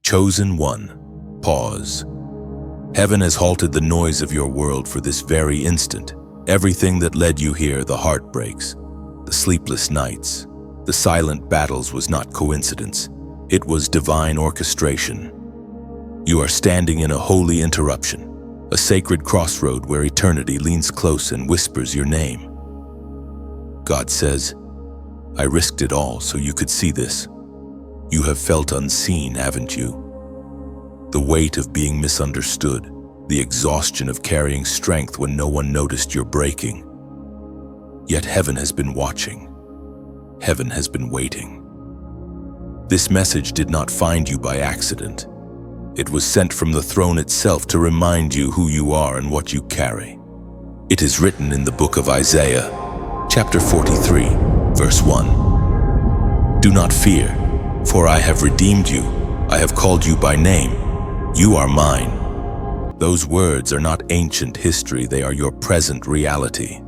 Chosen one, pause. Heaven has halted the noise of your world for this very instant. Everything that led you here, the heartbreaks, the sleepless nights, the silent battles was not coincidence. It was divine orchestration. You are standing in a holy interruption, a sacred crossroad where eternity leans close and whispers your name. God says, I risked it all so you could see this. You have felt unseen, haven't you? The weight of being misunderstood, the exhaustion of carrying strength when no one noticed you're breaking. Yet heaven has been watching. Heaven has been waiting. This message did not find you by accident. It was sent from the throne itself to remind you who you are and what you carry. It is written in the book of Isaiah, chapter 43, verse 1. Do not fear, for I have redeemed you. I have called you by name. You are mine. Those words are not ancient history, they are your present reality.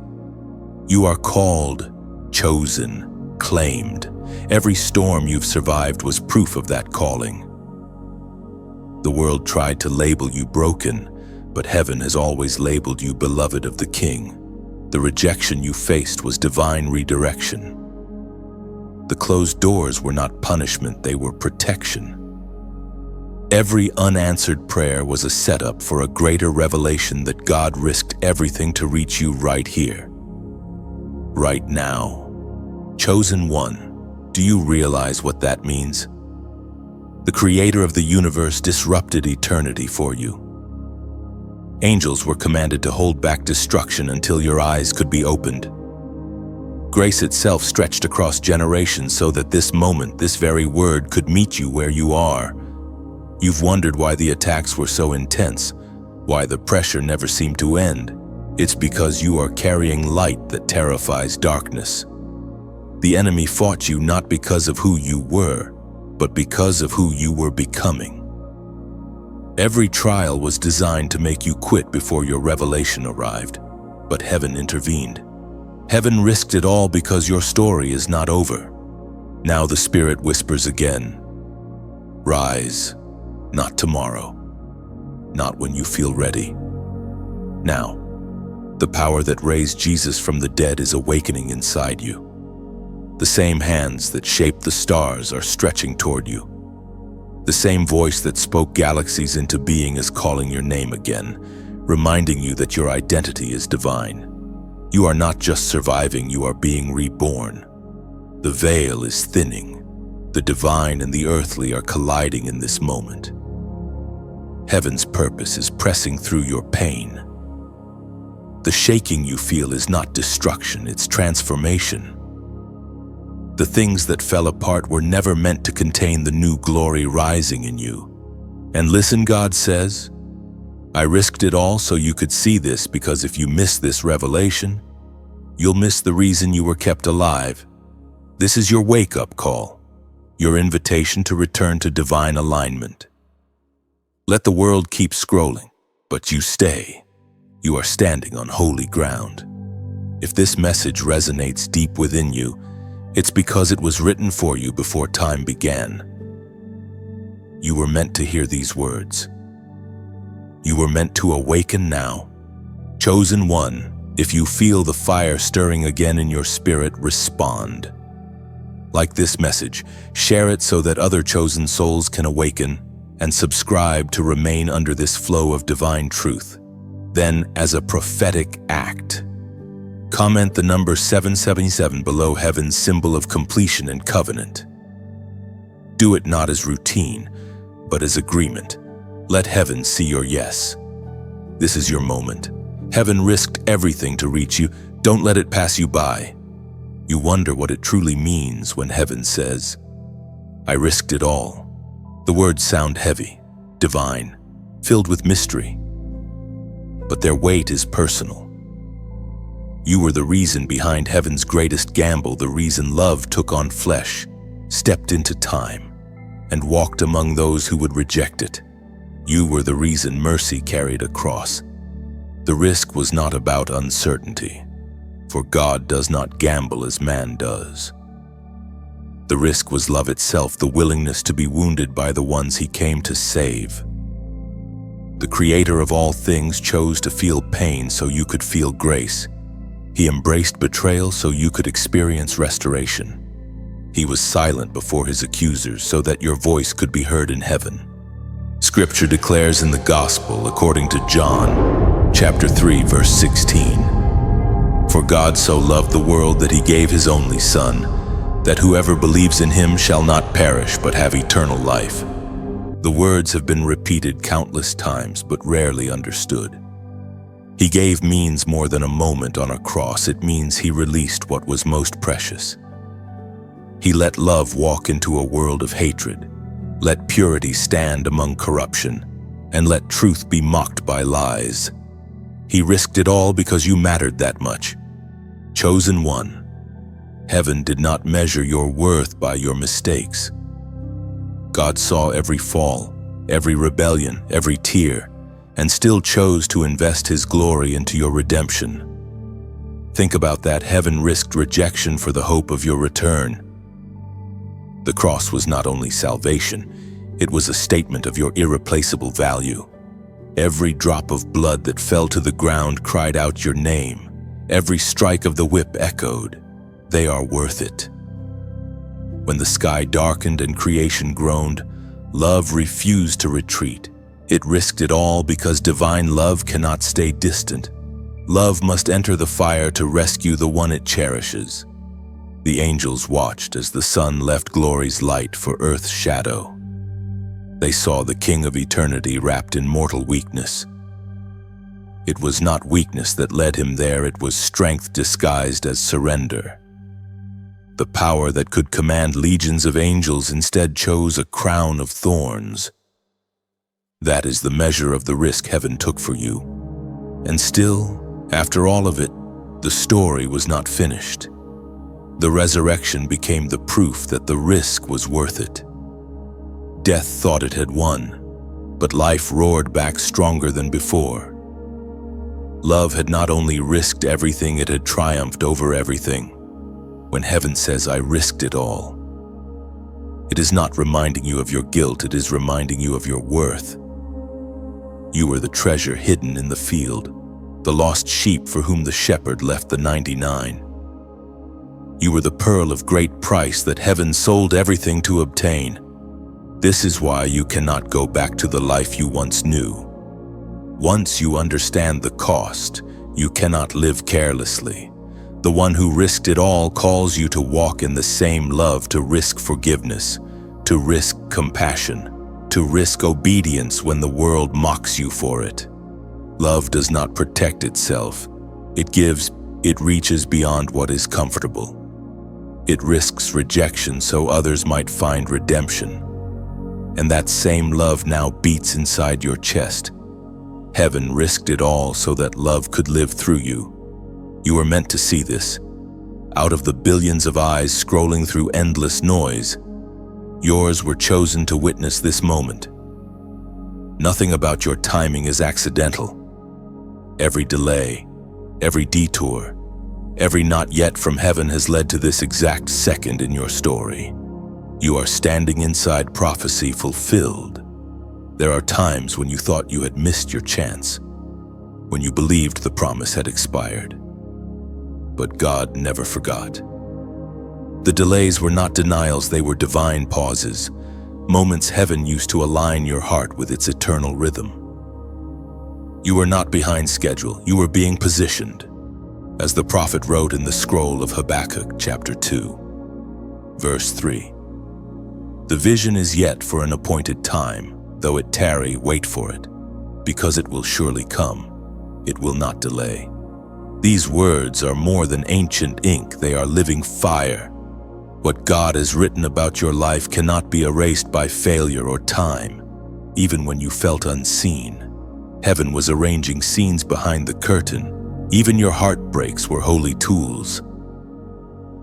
You are called, chosen, claimed. Every storm you've survived was proof of that calling. The world tried to label you broken, but heaven has always labeled you beloved of the King. The rejection you faced was divine redirection. The closed doors were not punishment, they were protection. Every unanswered prayer was a setup for a greater revelation that God risked everything to reach you right here, right now. Chosen one, do you realize what that means? The creator of the universe disrupted eternity for you. Angels were commanded to hold back destruction until your eyes could be opened. Grace itself stretched across generations so that this moment, this very word, could meet you where you are. You've wondered why the attacks were so intense, why the pressure never seemed to end. It's because you are carrying light that terrifies darkness. The enemy fought you not because of who you were, but because of who you were becoming. Every trial was designed to make you quit before your revelation arrived, but heaven intervened. Heaven risked it all because your story is not over. Now the Spirit whispers again, rise. Not tomorrow, not when you feel ready. Now, the power that raised Jesus from the dead is awakening inside you. The same hands that shaped the stars are stretching toward you. The same voice that spoke galaxies into being is calling your name again, reminding you that your identity is divine. You are not just surviving, you are being reborn. The veil is thinning. The divine and the earthly are colliding in this moment. Heaven's purpose is pressing through your pain. The shaking you feel is not destruction, it's transformation. The things that fell apart were never meant to contain the new glory rising in you. And listen, God says, I risked it all so you could see this, because if you miss this revelation, you'll miss the reason you were kept alive. This is your wake-up call, your invitation to return to divine alignment. Let the world keep scrolling, but you stay. You are standing on holy ground. If this message resonates deep within you, it's because it was written for you before time began. You were meant to hear these words. You were meant to awaken now. Chosen one, if you feel the fire stirring again in your spirit, respond. Like this message, share it so that other chosen souls can awaken, and subscribe to remain under this flow of divine truth. Then, as a prophetic act, comment the number 777 below heaven's symbol of completion and covenant. Do it not as routine, but as agreement. Let heaven see your yes. This is your moment. Heaven risked everything to reach you. Don't let it pass you by. You wonder what it truly means when heaven says, I risked it all. The words sound heavy, divine, filled with mystery. But their weight is personal. You were the reason behind heaven's greatest gamble, the reason love took on flesh, stepped into time, and walked among those who would reject it. You were the reason mercy carried a cross. The risk was not about uncertainty, for God does not gamble as man does. The risk was love itself, the willingness to be wounded by the ones he came to save. The creator of all things chose to feel pain so you could feel grace. He embraced betrayal so you could experience restoration. He was silent before his accusers so that your voice could be heard in heaven. Scripture declares in the Gospel, according to John, chapter 3, verse 16, "For God so loved the world that he gave his only Son, that whoever believes in him shall not perish but have eternal life." The words have been repeated countless times but rarely understood. He gave means more than a moment on a cross. It means he released what was most precious. He let love walk into a world of hatred, let purity stand among corruption, and let truth be mocked by lies. He risked it all because you mattered that much. Chosen one, heaven did not measure your worth by your mistakes. God saw every fall, every rebellion, every tear, and still chose to invest his glory into your redemption. Think about that. Heaven risked rejection for the hope of your return. The cross was not only salvation, it was a statement of your irreplaceable value. Every drop of blood that fell to the ground cried out your name. Every strike of the whip echoed, "They are worth it." When the sky darkened and creation groaned, love refused to retreat. It risked it all because divine love cannot stay distant. Love must enter the fire to rescue the one it cherishes. The angels watched as the sun left glory's light for earth's shadow. They saw the King of eternity wrapped in mortal weakness. It was not weakness that led him there, it was strength disguised as surrender. The power that could command legions of angels instead chose a crown of thorns. That is the measure of the risk heaven took for you. And still, after all of it, the story was not finished. The resurrection became the proof that the risk was worth it. Death thought it had won, but life roared back stronger than before. Love had not only risked everything, it had triumphed over everything. When heaven says, "I risked it all," it is not reminding you of your guilt, it is reminding you of your worth. You were the treasure hidden in the field, the lost sheep for whom the shepherd left the 99. You were the pearl of great price that heaven sold everything to obtain. This is why you cannot go back to the life you once knew. Once you understand the cost, you cannot live carelessly. The one who risked it all calls you to walk in the same love, to risk forgiveness, to risk compassion, to risk obedience when the world mocks you for it. Love does not protect itself. It gives, it reaches beyond what is comfortable. It risks rejection so others might find redemption. And that same love now beats inside your chest. Heaven risked it all so that love could live through you. You were meant to see this. Out of the billions of eyes scrolling through endless noise, yours were chosen to witness this moment. Nothing about your timing is accidental. Every delay, every detour, every not yet from heaven has led to this exact second in your story. You are standing inside prophecy fulfilled. There are times when you thought you had missed your chance, when you believed the promise had expired. But God never forgot. The delays were not denials, they were divine pauses, moments heaven used to align your heart with its eternal rhythm. You were not behind schedule, you were being positioned, as the prophet wrote in the scroll of Habakkuk chapter 2, verse 3. The vision is yet for an appointed time, though it tarry, wait for it, because it will surely come, it will not delay. These words are more than ancient ink, they are living fire. What God has written about your life cannot be erased by failure or time. Even when you felt unseen, heaven was arranging scenes behind the curtain. Even your heartbreaks were holy tools,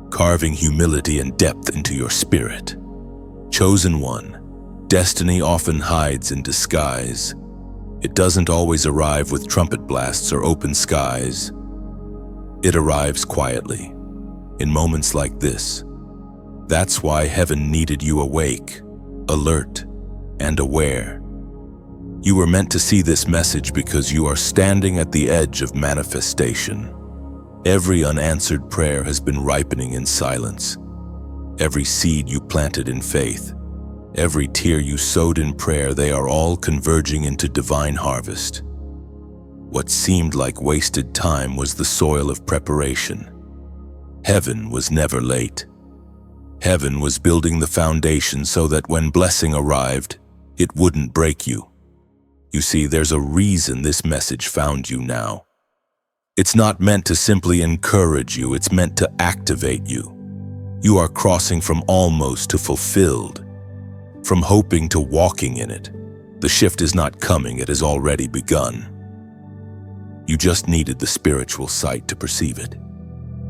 carving humility and depth into your spirit. Chosen one, destiny often hides in disguise. It doesn't always arrive with trumpet blasts or open skies. It arrives quietly, in moments like this. That's why heaven needed you awake, alert, and aware. You were meant to see this message because you are standing at the edge of manifestation. Every unanswered prayer has been ripening in silence. Every seed you planted in faith, every tear you sowed in prayer, they are all converging into divine harvest. What seemed like wasted time was the soil of preparation. Heaven was never late. Heaven was building the foundation so that when blessing arrived, it wouldn't break you. You see, there's a reason this message found you now. It's not meant to simply encourage you, it's meant to activate you. You are crossing from almost to fulfilled, from hoping to walking in it. The shift is not coming, it has already begun. You just needed the spiritual sight to perceive it.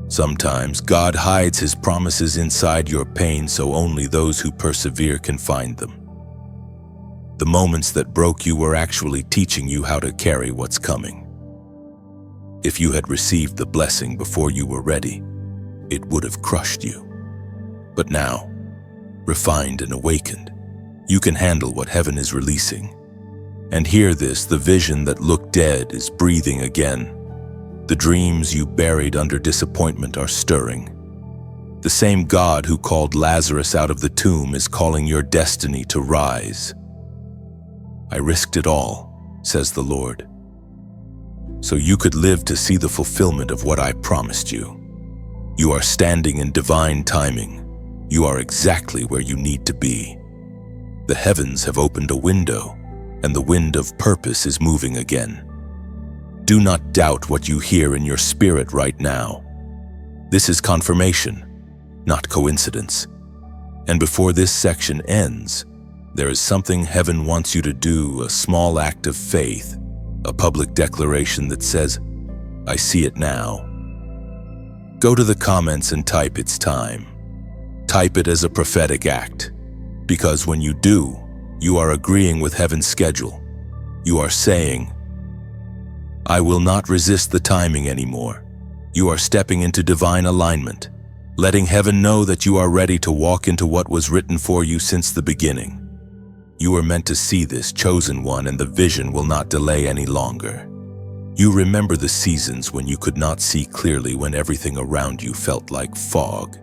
Sometimes God hides His promises inside your pain so only those who persevere can find them. The moments that broke you were actually teaching you how to carry what's coming. If you had received the blessing before you were ready, it would have crushed you. But now, refined and awakened, you can handle what heaven is releasing. And hear this, the vision that looked dead is breathing again. The dreams you buried under disappointment are stirring. The same God who called Lazarus out of the tomb is calling your destiny to rise. I risked it all, says the Lord, so you could live to see the fulfillment of what I promised you. You are standing in divine timing. You are exactly where you need to be. The heavens have opened a window, and the wind of purpose is moving again. Do not doubt what you hear in your spirit right now. This is confirmation, not coincidence. And before this section ends, there is something heaven wants you to do, a small act of faith, a public declaration that says, I see it now. Go to the comments and type it's time. Type it as a prophetic act, because when you do, you are agreeing with heaven's schedule. You are saying, I will not resist the timing anymore. You are stepping into divine alignment, letting heaven know that you are ready to walk into what was written for you since the beginning. You are meant to see this, chosen one, and the vision will not delay any longer. You remember the seasons when you could not see clearly, when everything around you felt like fog,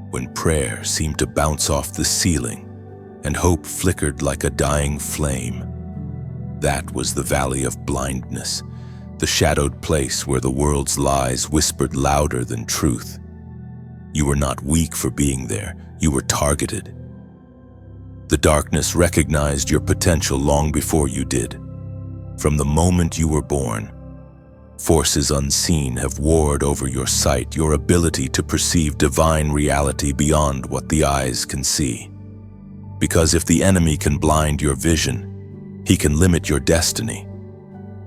when prayer seemed to bounce off the ceiling and hope flickered like a dying flame. That was the valley of blindness, the shadowed place where the world's lies whispered louder than truth. You were not weak for being there, you were targeted. The darkness recognized your potential long before you did. From the moment you were born, forces unseen have warred over your sight, your ability to perceive divine reality beyond what the eyes can see. Because if the enemy can blind your vision, he can limit your destiny.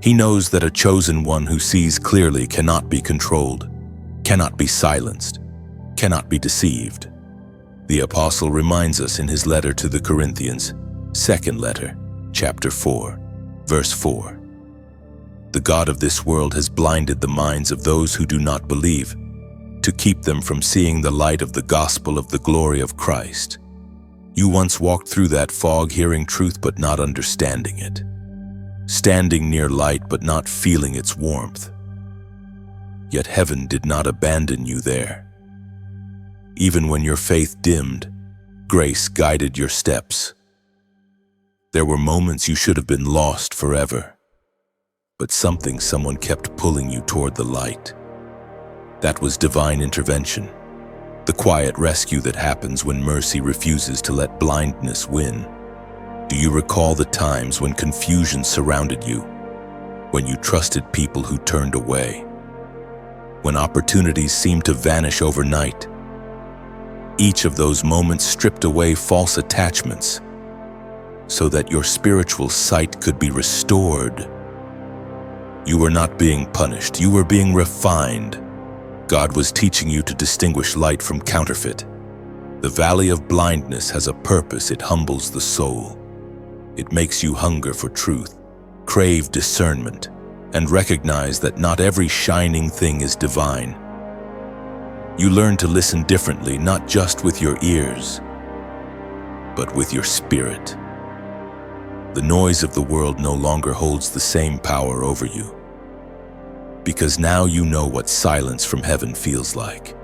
He knows that a chosen one who sees clearly cannot be controlled, cannot be silenced, cannot be deceived. The apostle reminds us in his letter to the Corinthians, second letter, chapter 4, verse 4. The God of this world has blinded the minds of those who do not believe, to keep them from seeing the light of the gospel of the glory of Christ. You once walked through that fog, hearing truth but not understanding it, standing near light but not feeling its warmth. Yet heaven did not abandon you there. Even when your faith dimmed, grace guided your steps. There were moments you should have been lost forever, but someone kept pulling you toward the light. That was divine intervention, the quiet rescue that happens when mercy refuses to let blindness win. Do you recall the times when confusion surrounded you, when you trusted people who turned away, when opportunities seemed to vanish overnight? Each of those moments stripped away false attachments so that your spiritual sight could be restored. You were not being punished, you were being refined. God was teaching you to distinguish light from counterfeit. The valley of blindness has a purpose. It humbles the soul. It makes you hunger for truth, crave discernment, and recognize that not every shining thing is divine. You learn to listen differently, not just with your ears, but with your spirit. The noise of the world no longer holds the same power over you, because now you know what silence from heaven feels like,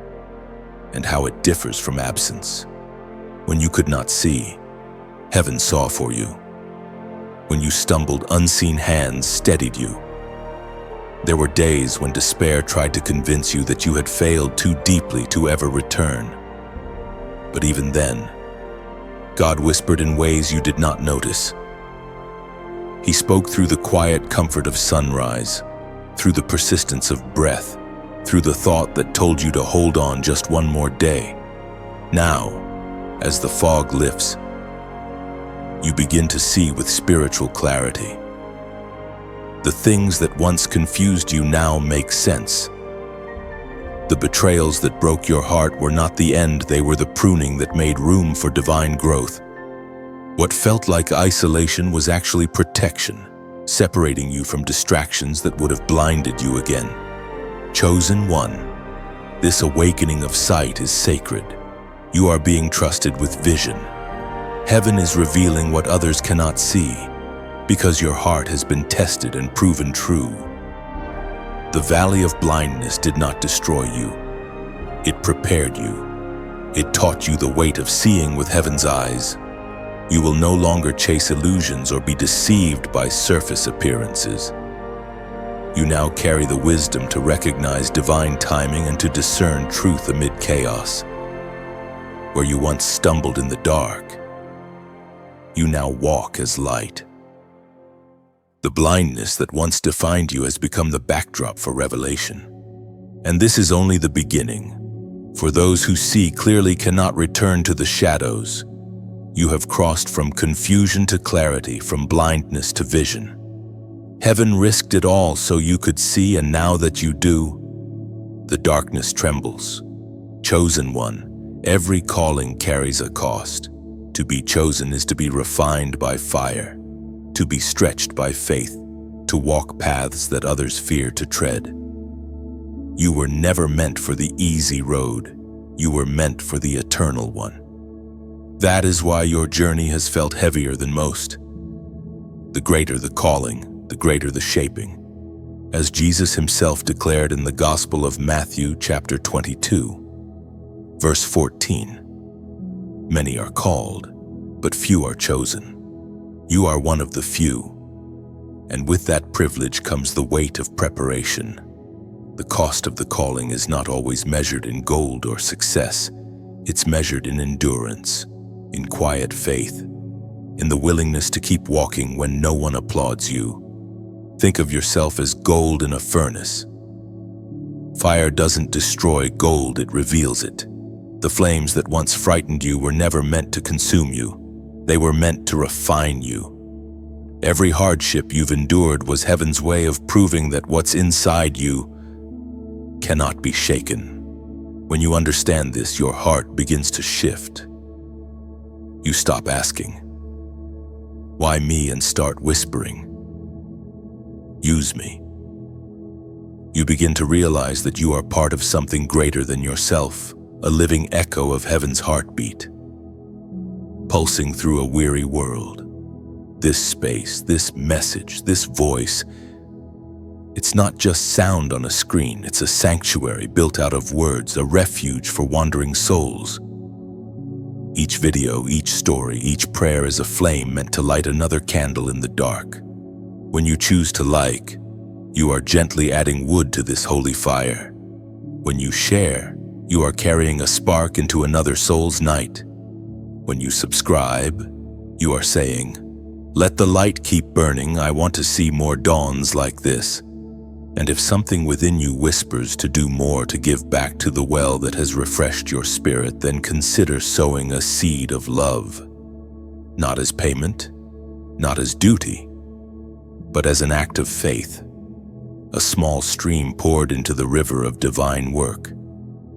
and how it differs from absence. When you could not see, heaven saw for you. When you stumbled, unseen hands steadied you. There were days when despair tried to convince you that you had failed too deeply to ever return. But even then, God whispered in ways you did not notice. He spoke through the quiet comfort of sunrise, through the persistence of breath, through the thought that told you to hold on just one more day. Now, as the fog lifts, you begin to see with spiritual clarity. The things that once confused you now make sense. The betrayals that broke your heart were not the end, they were the pruning that made room for divine growth. What felt like isolation was actually protection, separating you from distractions that would have blinded you again. Chosen one, this awakening of sight is sacred. You are being trusted with vision. Heaven is revealing what others cannot see, because your heart has been tested and proven true. The valley of blindness did not destroy you. It prepared you. It taught you the weight of seeing with heaven's eyes. You will no longer chase illusions or be deceived by surface appearances. You now carry the wisdom to recognize divine timing and to discern truth amid chaos. Where you once stumbled in the dark, you now walk as light. The blindness that once defined you has become the backdrop for revelation. And this is only the beginning. For those who see clearly cannot return to the shadows. You have crossed from confusion to clarity, from blindness to vision. Heaven risked it all so you could see, and now that you do, the darkness trembles. Chosen one, every calling carries a cost. To be chosen is to be refined by fire, to be stretched by faith, to walk paths that others fear to tread. You were never meant for the easy road. You were meant for the eternal one. That is why your journey has felt heavier than most. The greater the calling, the greater the shaping. As Jesus himself declared in the Gospel of Matthew chapter 22, verse 14, "Many are called, but few are chosen." You are one of the few, and with that privilege comes the weight of preparation. The cost of the calling is not always measured in gold or success. It's measured in endurance, in quiet faith, in the willingness to keep walking when no one applauds you. Think of yourself as gold in a furnace. Fire doesn't destroy gold, it reveals it. The flames that once frightened you were never meant to consume you. They were meant to refine you. Every hardship you've endured was heaven's way of proving that what's inside you cannot be shaken. When you understand this, your heart begins to shift. You stop asking, "Why me?" and start whispering, "Use me." You begin to realize that you are part of something greater than yourself, a living echo of heaven's heartbeat, pulsing through a weary world. This space, this message, this voice, it's not just sound on a screen, it's a sanctuary built out of words, a refuge for wandering souls. Each video, each story, each prayer is a flame meant to light another candle in the dark. When you choose to like, you are gently adding wood to this holy fire. When you share, you are carrying a spark into another soul's night. When you subscribe, you are saying, "Let the light keep burning, I want to see more dawns like this." And if something within you whispers to do more, to give back to the well that has refreshed your spirit, then consider sowing a seed of love. Not as payment, not as duty, but as an act of faith. A small stream poured into the river of divine work.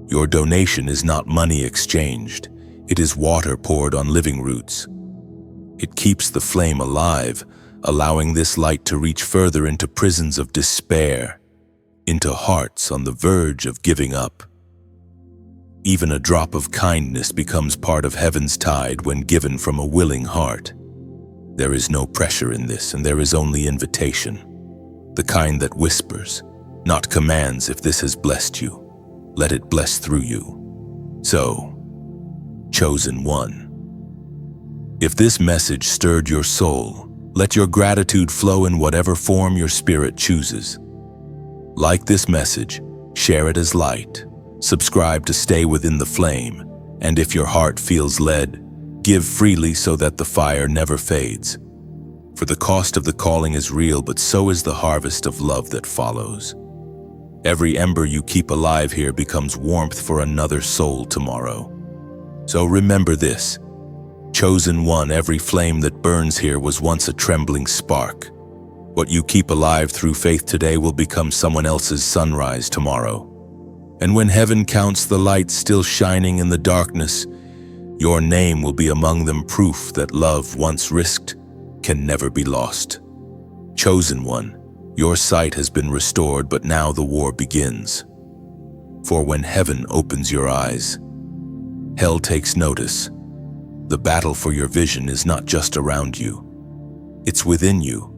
Your donation is not money exchanged. It is water poured on living roots. It keeps the flame alive, allowing this light to reach further into prisons of despair, into hearts on the verge of giving up. Even a drop of kindness becomes part of heaven's tide when given from a willing heart. There is no pressure in this, and there is only invitation. The kind that whispers, not commands. If this has blessed you, let it bless through you. So, chosen one. If this message stirred your soul, let your gratitude flow in whatever form your spirit chooses. Like this message, share it as light. Subscribe to stay within the flame, and if your heart feels led, give freely so that the fire never fades. For the cost of the calling is real, but so is the harvest of love that follows. Every ember you keep alive here becomes warmth for another soul tomorrow. So remember this, chosen one, every flame that burns here was once a trembling spark. What you keep alive through faith today will become someone else's sunrise tomorrow. And when heaven counts the lights still shining in the darkness, your name will be among them, proof that love once risked can never be lost. Chosen one, your sight has been restored, but now the war begins. For when heaven opens your eyes, hell takes notice. The battle for your vision is not just around you, it's within you.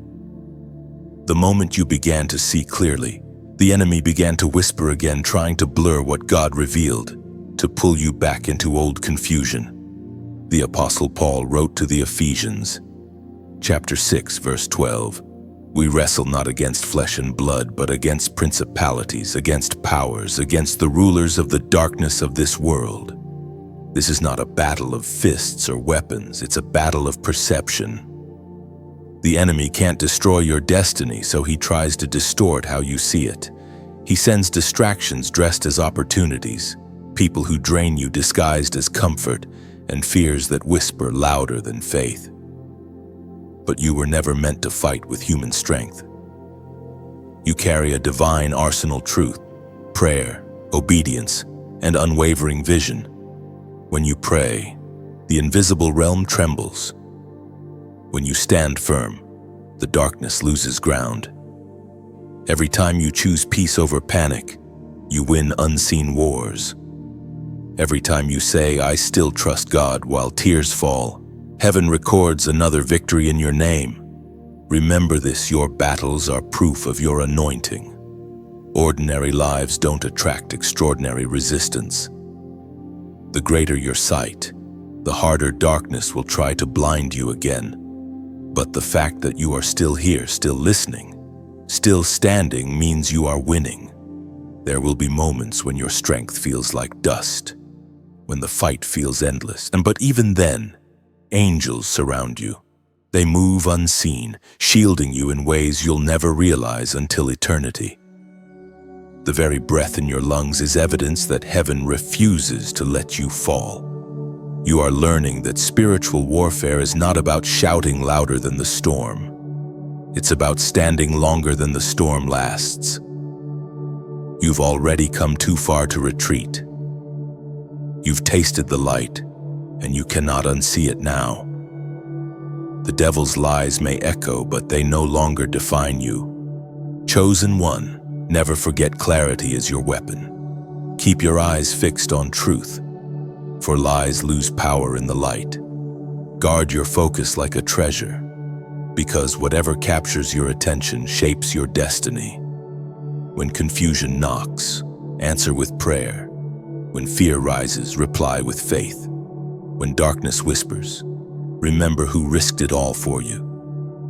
The moment you began to see clearly, the enemy began to whisper again, trying to blur what God revealed, to pull you back into old confusion. The Apostle Paul wrote to the Ephesians, chapter 6, verse 12, "We wrestle not against flesh and blood, but against principalities, against powers, against the rulers of the darkness of this world." This is not a battle of fists or weapons, it's a battle of perception. The enemy can't destroy your destiny, so he tries to distort how you see it. He sends distractions dressed as opportunities, people who drain you disguised as comfort, and fears that whisper louder than faith. But you were never meant to fight with human strength. You carry a divine arsenal: truth, prayer, obedience, and unwavering vision. When you pray, the invisible realm trembles. When you stand firm, the darkness loses ground. Every time you choose peace over panic, you win unseen wars. Every time you say, "I still trust God," while tears fall, heaven records another victory in your name. Remember this, your battles are proof of your anointing. Ordinary lives don't attract extraordinary resistance. The greater your sight, the harder darkness will try to blind you again. But the fact that you are still here, still listening, still standing, means you are winning. There will be moments when your strength feels like dust, when the fight feels endless, but even then, angels surround you. They move unseen, shielding you in ways you'll never realize until eternity. The very breath in your lungs is evidence that heaven refuses to let you fall. You are learning that spiritual warfare is not about shouting louder than the storm. It's about standing longer than the storm lasts. You've already come too far to retreat. You've tasted the light, and you cannot unsee it now. The devil's lies may echo, but they no longer define you. Chosen one, never forget clarity is your weapon. Keep your eyes fixed on truth, for lies lose power in the light. Guard your focus like a treasure, because whatever captures your attention shapes your destiny. When confusion knocks, answer with prayer. When fear rises, reply with faith. When darkness whispers, remember who risked it all for you.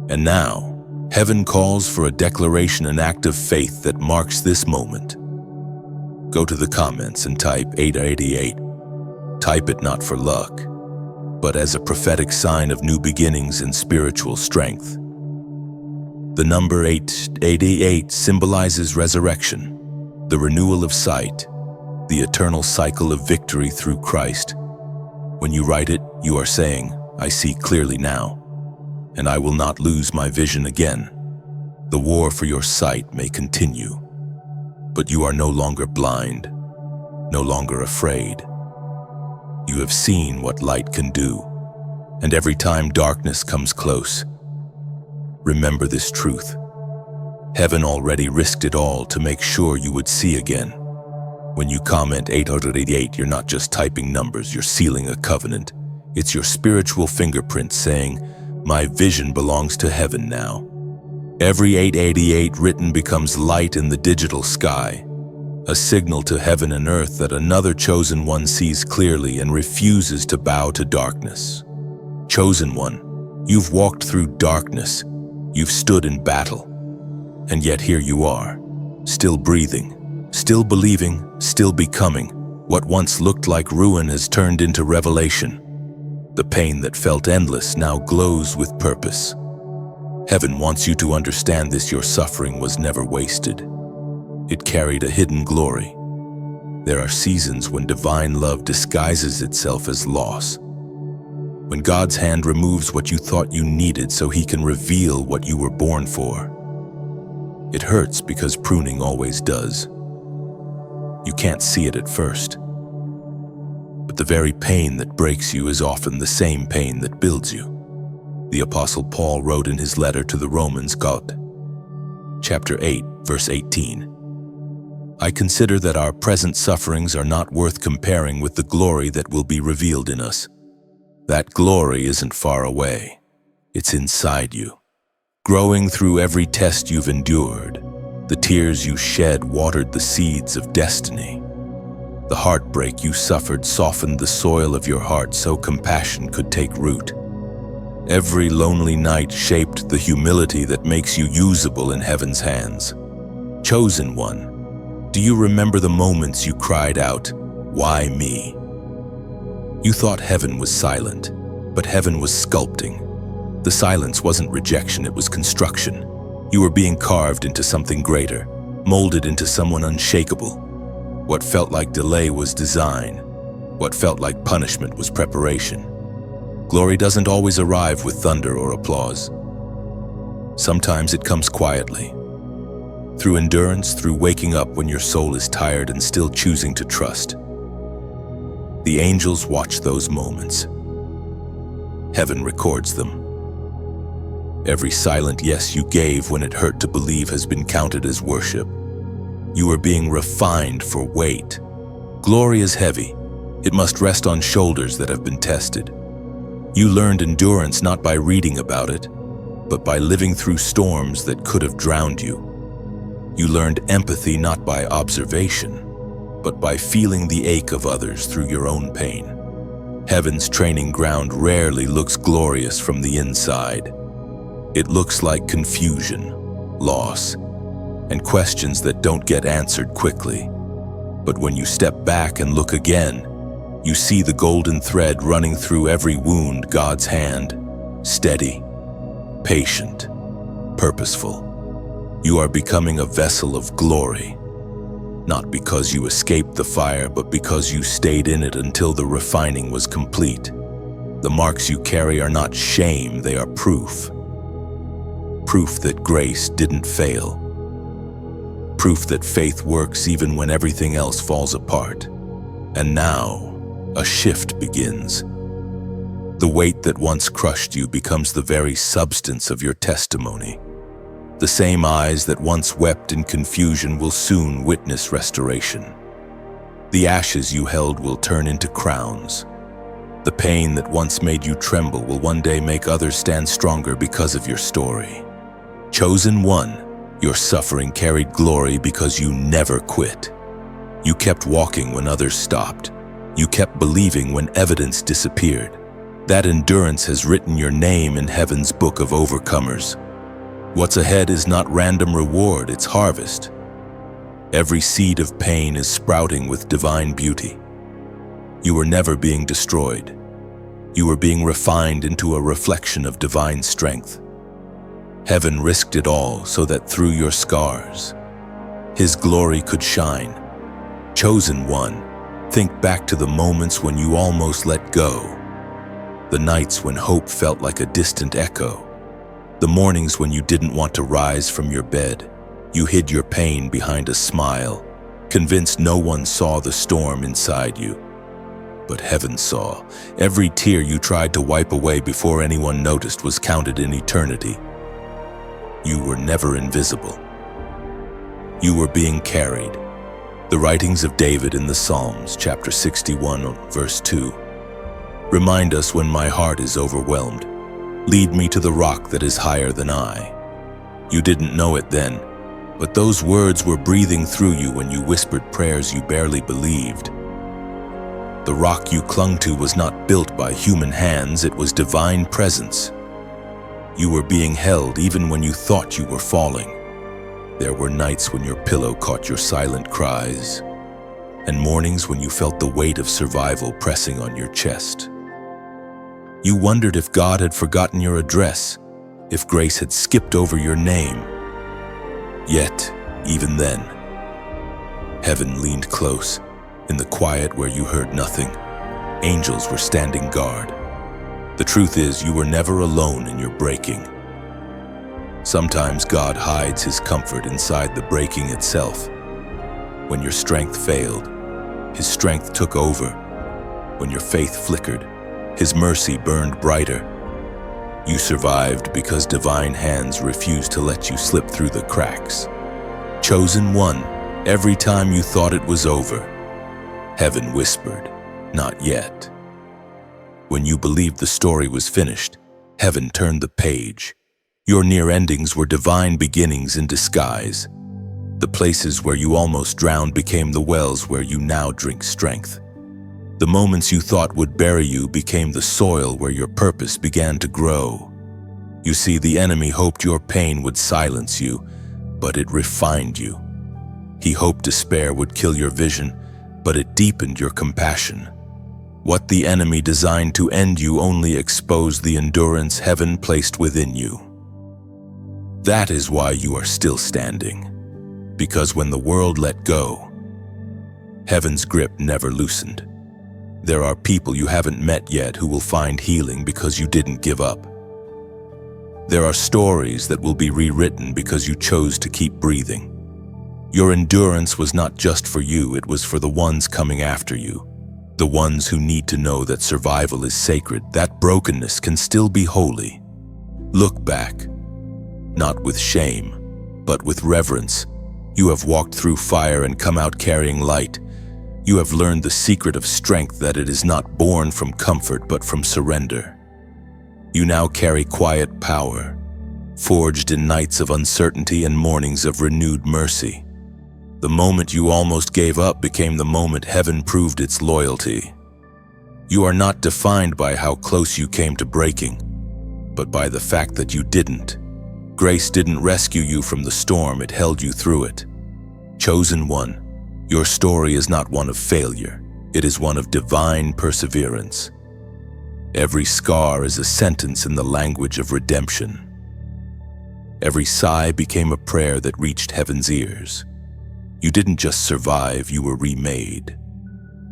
And now, heaven calls for a declaration, an act of faith that marks this moment. Go to the comments and type 888. Type it not for luck, but as a prophetic sign of new beginnings and spiritual strength. The number 888 symbolizes resurrection, the renewal of sight, the eternal cycle of victory through Christ. When you write it, you are saying, "I see clearly now, and I will not lose my vision again." The war for your sight may continue, but you are no longer blind, no longer afraid. You have seen what light can do, and every time darkness comes close, remember this truth. Heaven already risked it all to make sure you would see again. When you comment 888, you're not just typing numbers, you're sealing a covenant. It's your spiritual fingerprint saying, "My vision belongs to heaven now." Every 888 written becomes light in the digital sky, a signal to heaven and earth that another chosen one sees clearly and refuses to bow to darkness. Chosen one, you've walked through darkness, you've stood in battle, and yet here you are, still breathing, still believing, still becoming. What once looked like ruin has turned into revelation. The pain that felt endless now glows with purpose. Heaven wants you to understand this: your suffering was never wasted. It carried a hidden glory. There are seasons when divine love disguises itself as loss. When God's hand removes what you thought you needed so He can reveal what you were born for. It hurts because pruning always does. You can't see it at first. But the very pain that breaks you is often the same pain that builds you. The Apostle Paul wrote in his letter to the Romans, chapter 8, verse 18, "I consider that our present sufferings are not worth comparing with the glory that will be revealed in us. That glory isn't far away. It's inside you, growing through every test you've endured. The tears you shed watered the seeds of destiny. The heartbreak you suffered softened the soil of your heart so compassion could take root. Every lonely night shaped the humility that makes you usable in heaven's hands. Chosen one, do you remember the moments you cried out, 'Why me?' You thought heaven was silent, but heaven was sculpting. The silence wasn't rejection, it was construction. You were being carved into something greater, molded into someone unshakable. What felt like delay was design. What felt like punishment was preparation. Glory doesn't always arrive with thunder or applause. Sometimes it comes quietly. Through endurance, through waking up when your soul is tired and still choosing to trust. The angels watch those moments. Heaven records them. Every silent yes you gave when it hurt to believe has been counted as worship. You are being refined for weight. Glory is heavy. It must rest on shoulders that have been tested. You learned endurance not by reading about it, but by living through storms that could have drowned you. You learned empathy not by observation, but by feeling the ache of others through your own pain. Heaven's training ground rarely looks glorious from the inside. It looks like confusion, loss, and questions that don't get answered quickly. But when you step back and look again, you see the golden thread running through every wound: God's hand, steady, patient, purposeful. You are becoming a vessel of glory, not because you escaped the fire, but because you stayed in it until the refining was complete. The marks you carry are not shame, they are proof. Proof that grace didn't fail. Proof that faith works even when everything else falls apart. And now, a shift begins. The weight that once crushed you becomes the very substance of your testimony. The same eyes that once wept in confusion will soon witness restoration. The ashes you held will turn into crowns. The pain that once made you tremble will one day make others stand stronger because of your story. Chosen one, your suffering carried glory because you never quit. You kept walking when others stopped. You kept believing when evidence disappeared. That endurance has written your name in heaven's book of overcomers. What's ahead is not random reward, it's harvest. Every seed of pain is sprouting with divine beauty. You were never being destroyed. You were being refined into a reflection of divine strength. Heaven risked it all so that through your scars, His glory could shine. Chosen one, think back to the moments when you almost let go. The nights when hope felt like a distant echo. The mornings when you didn't want to rise from your bed. You hid your pain behind a smile, convinced no one saw the storm inside you. But heaven saw. Every tear you tried to wipe away before anyone noticed was counted in eternity. You were never invisible. You were being carried, The writings of David in the Psalms, chapter 61, verse 2. Remind us when my heart is overwhelmed. Lead me to the rock that is higher than I. You didn't know it then, but those words were breathing through you when you whispered prayers you barely believed. The rock you clung to was not built by human hands, it was divine presence. You were being held even when you thought you were falling. There were nights when your pillow caught your silent cries, and mornings when you felt the weight of survival pressing on your chest. You wondered if God had forgotten your address, if grace had skipped over your name. Yet, even then, heaven leaned close. In the quiet where you heard nothing, angels were standing guard. The truth is, you were never alone in your breaking. Sometimes God hides His comfort inside the breaking itself. When your strength failed, His strength took over. When your faith flickered, His mercy burned brighter. You survived because divine hands refused to let you slip through the cracks. Chosen one, every time you thought it was over, heaven whispered, "Not yet." When you believed the story was finished, heaven turned the page. Your near endings were divine beginnings in disguise. The places where you almost drowned became the wells where you now drink strength. The moments you thought would bury you became the soil where your purpose began to grow. You see, the enemy hoped your pain would silence you, but it refined you. He hoped despair would kill your vision, but it deepened your compassion. What the enemy designed to end you only exposed the endurance heaven placed within you. That is why you are still standing. Because when the world let go, heaven's grip never loosened. There are people you haven't met yet who will find healing because you didn't give up. There are stories that will be rewritten because you chose to keep breathing. Your endurance was not just for you, it was for the ones coming after you. The ones who need to know that survival is sacred, that brokenness can still be holy. Look back, not with shame, but with reverence. You have walked through fire and come out carrying light. You have learned the secret of strength, that it is not born from comfort but from surrender. You now carry quiet power, forged in nights of uncertainty and mornings of renewed mercy. The moment you almost gave up became the moment heaven proved its loyalty. You are not defined by how close you came to breaking, but by the fact that you didn't. Grace didn't rescue you from the storm, it held you through it. Chosen one, your story is not one of failure, it is one of divine perseverance. Every scar is a sentence in the language of redemption. Every sigh became a prayer that reached heaven's ears. You didn't just survive, you were remade.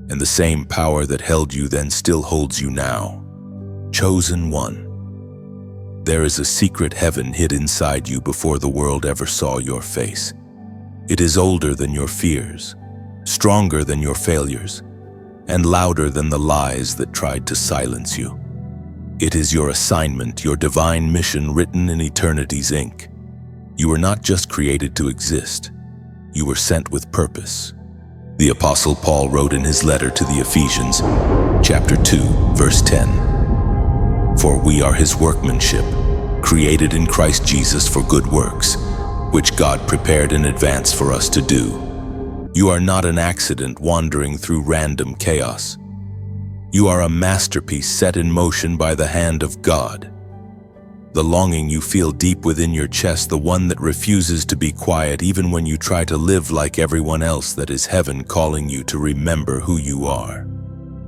And the same power that held you then still holds you now. Chosen one. There is a secret heaven hid inside you before the world ever saw your face. It is older than your fears, stronger than your failures, and louder than the lies that tried to silence you. It is your assignment, your divine mission written in eternity's ink. You were not just created to exist. You were sent with purpose. The Apostle Paul wrote in his letter to the Ephesians, chapter 2, verse 10, "For we are his workmanship, created in Christ Jesus for good works, which God prepared in advance for us to do." You are not an accident wandering through random chaos. You are a masterpiece set in motion by the hand of God. The longing you feel deep within your chest, the one that refuses to be quiet even when you try to live like everyone else, that is heaven calling you to remember who you are.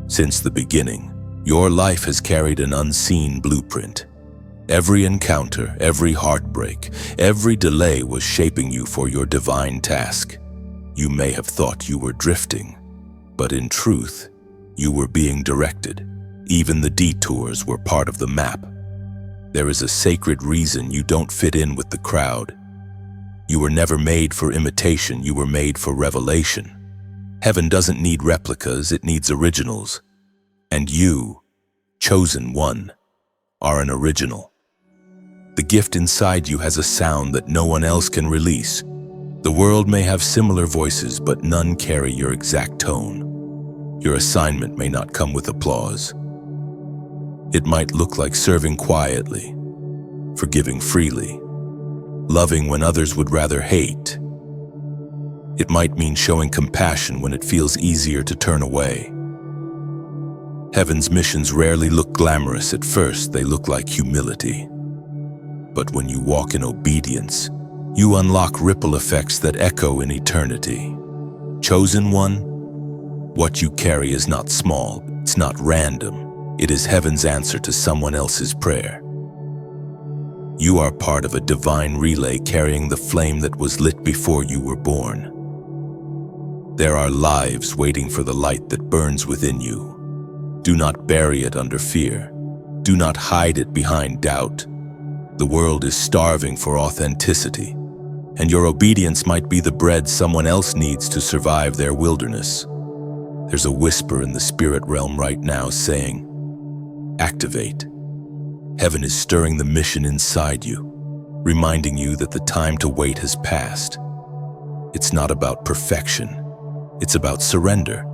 Since the beginning, your life has carried an unseen blueprint. Every encounter, every heartbreak, every delay was shaping you for your divine task. You may have thought you were drifting, but in truth, you were being directed. Even the detours were part of the map. There is a sacred reason you don't fit in with the crowd. You were never made for imitation, you were made for revelation. Heaven doesn't need replicas, it needs originals. And you, chosen one, are an original. The gift inside you has a sound that no one else can release. The world may have similar voices, but none carry your exact tone. Your assignment may not come with applause. It might look like serving quietly, forgiving freely, loving when others would rather hate. It might mean showing compassion when it feels easier to turn away. Heaven's missions rarely look glamorous at first, they look like humility. But when you walk in obedience, you unlock ripple effects that echo in eternity. Chosen one, what you carry is not small, it's not random. It is heaven's answer to someone else's prayer. You are part of a divine relay carrying the flame that was lit before you were born. There are lives waiting for the light that burns within you. Do not bury it under fear. Do not hide it behind doubt. The world is starving for authenticity, and your obedience might be the bread someone else needs to survive their wilderness. There's a whisper in the spirit realm right now saying, activate. Heaven is stirring the mission inside you, reminding you that the time to wait has passed. It's not about perfection. It's about surrender.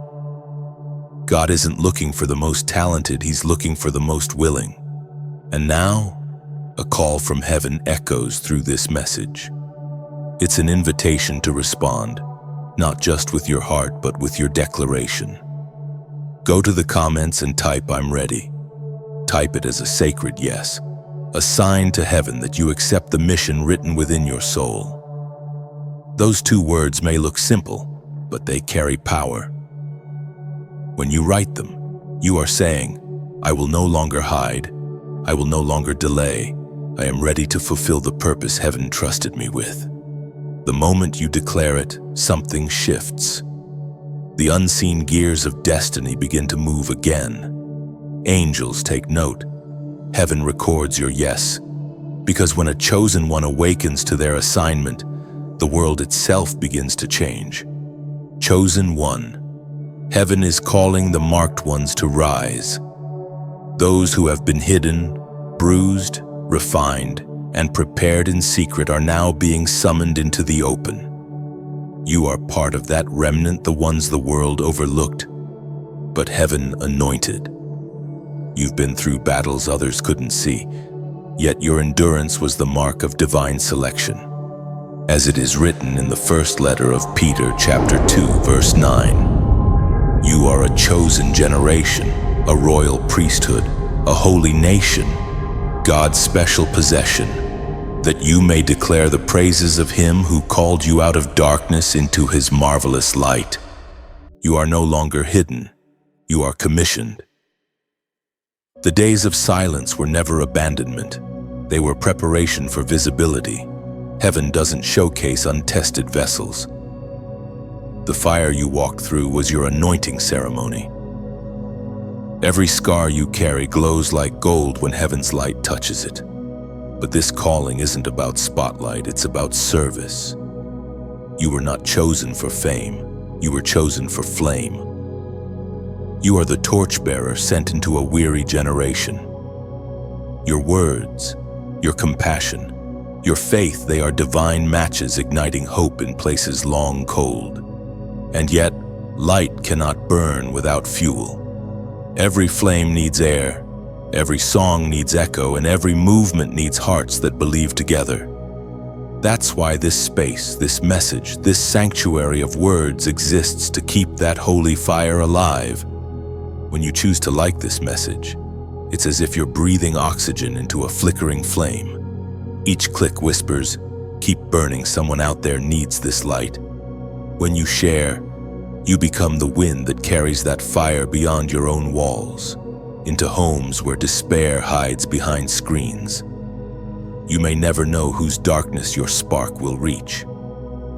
God isn't looking for the most talented, He's looking for the most willing. And now, a call from heaven echoes through this message. It's an invitation to respond, not just with your heart, but with your declaration. Go to the comments and type, "I'm ready." Type it as a sacred yes, a sign to heaven that you accept the mission written within your soul. Those two words may look simple, but they carry power. When you write them, you are saying, I will no longer hide, I will no longer delay, I am ready to fulfill the purpose heaven trusted me with. The moment you declare it, something shifts. The unseen gears of destiny begin to move again. Angels take note. Heaven records your yes, because when a chosen one awakens to their assignment, the world itself begins to change. Chosen one. Heaven is calling the marked ones to rise. Those who have been hidden, bruised, refined, and prepared in secret are now being summoned into the open. You are part of that remnant, the ones the world overlooked, but heaven anointed. You've been through battles others couldn't see, yet your endurance was the mark of divine selection. As it is written in the first letter of Peter, chapter 2, verse 9, you are a chosen generation, a royal priesthood, a holy nation, God's special possession, that you may declare the praises of Him who called you out of darkness into His marvelous light. You are no longer hidden, you are commissioned. The days of silence were never abandonment, they were preparation for visibility. Heaven doesn't showcase untested vessels. The fire you walked through was your anointing ceremony. Every scar you carry glows like gold when heaven's light touches it. But this calling isn't about spotlight, it's about service. You were not chosen for fame, you were chosen for flame. You are the torchbearer sent into a weary generation. Your words, your compassion, your faith, they are divine matches igniting hope in places long cold. And yet, light cannot burn without fuel. Every flame needs air, every song needs echo, and every movement needs hearts that believe together. That's why this space, this message, this sanctuary of words exists to keep that holy fire alive. When you choose to like this message, it's as if you're breathing oxygen into a flickering flame. Each click whispers, keep burning, someone out there needs this light. When you share, you become the wind that carries that fire beyond your own walls, into homes where despair hides behind screens. You may never know whose darkness your spark will reach.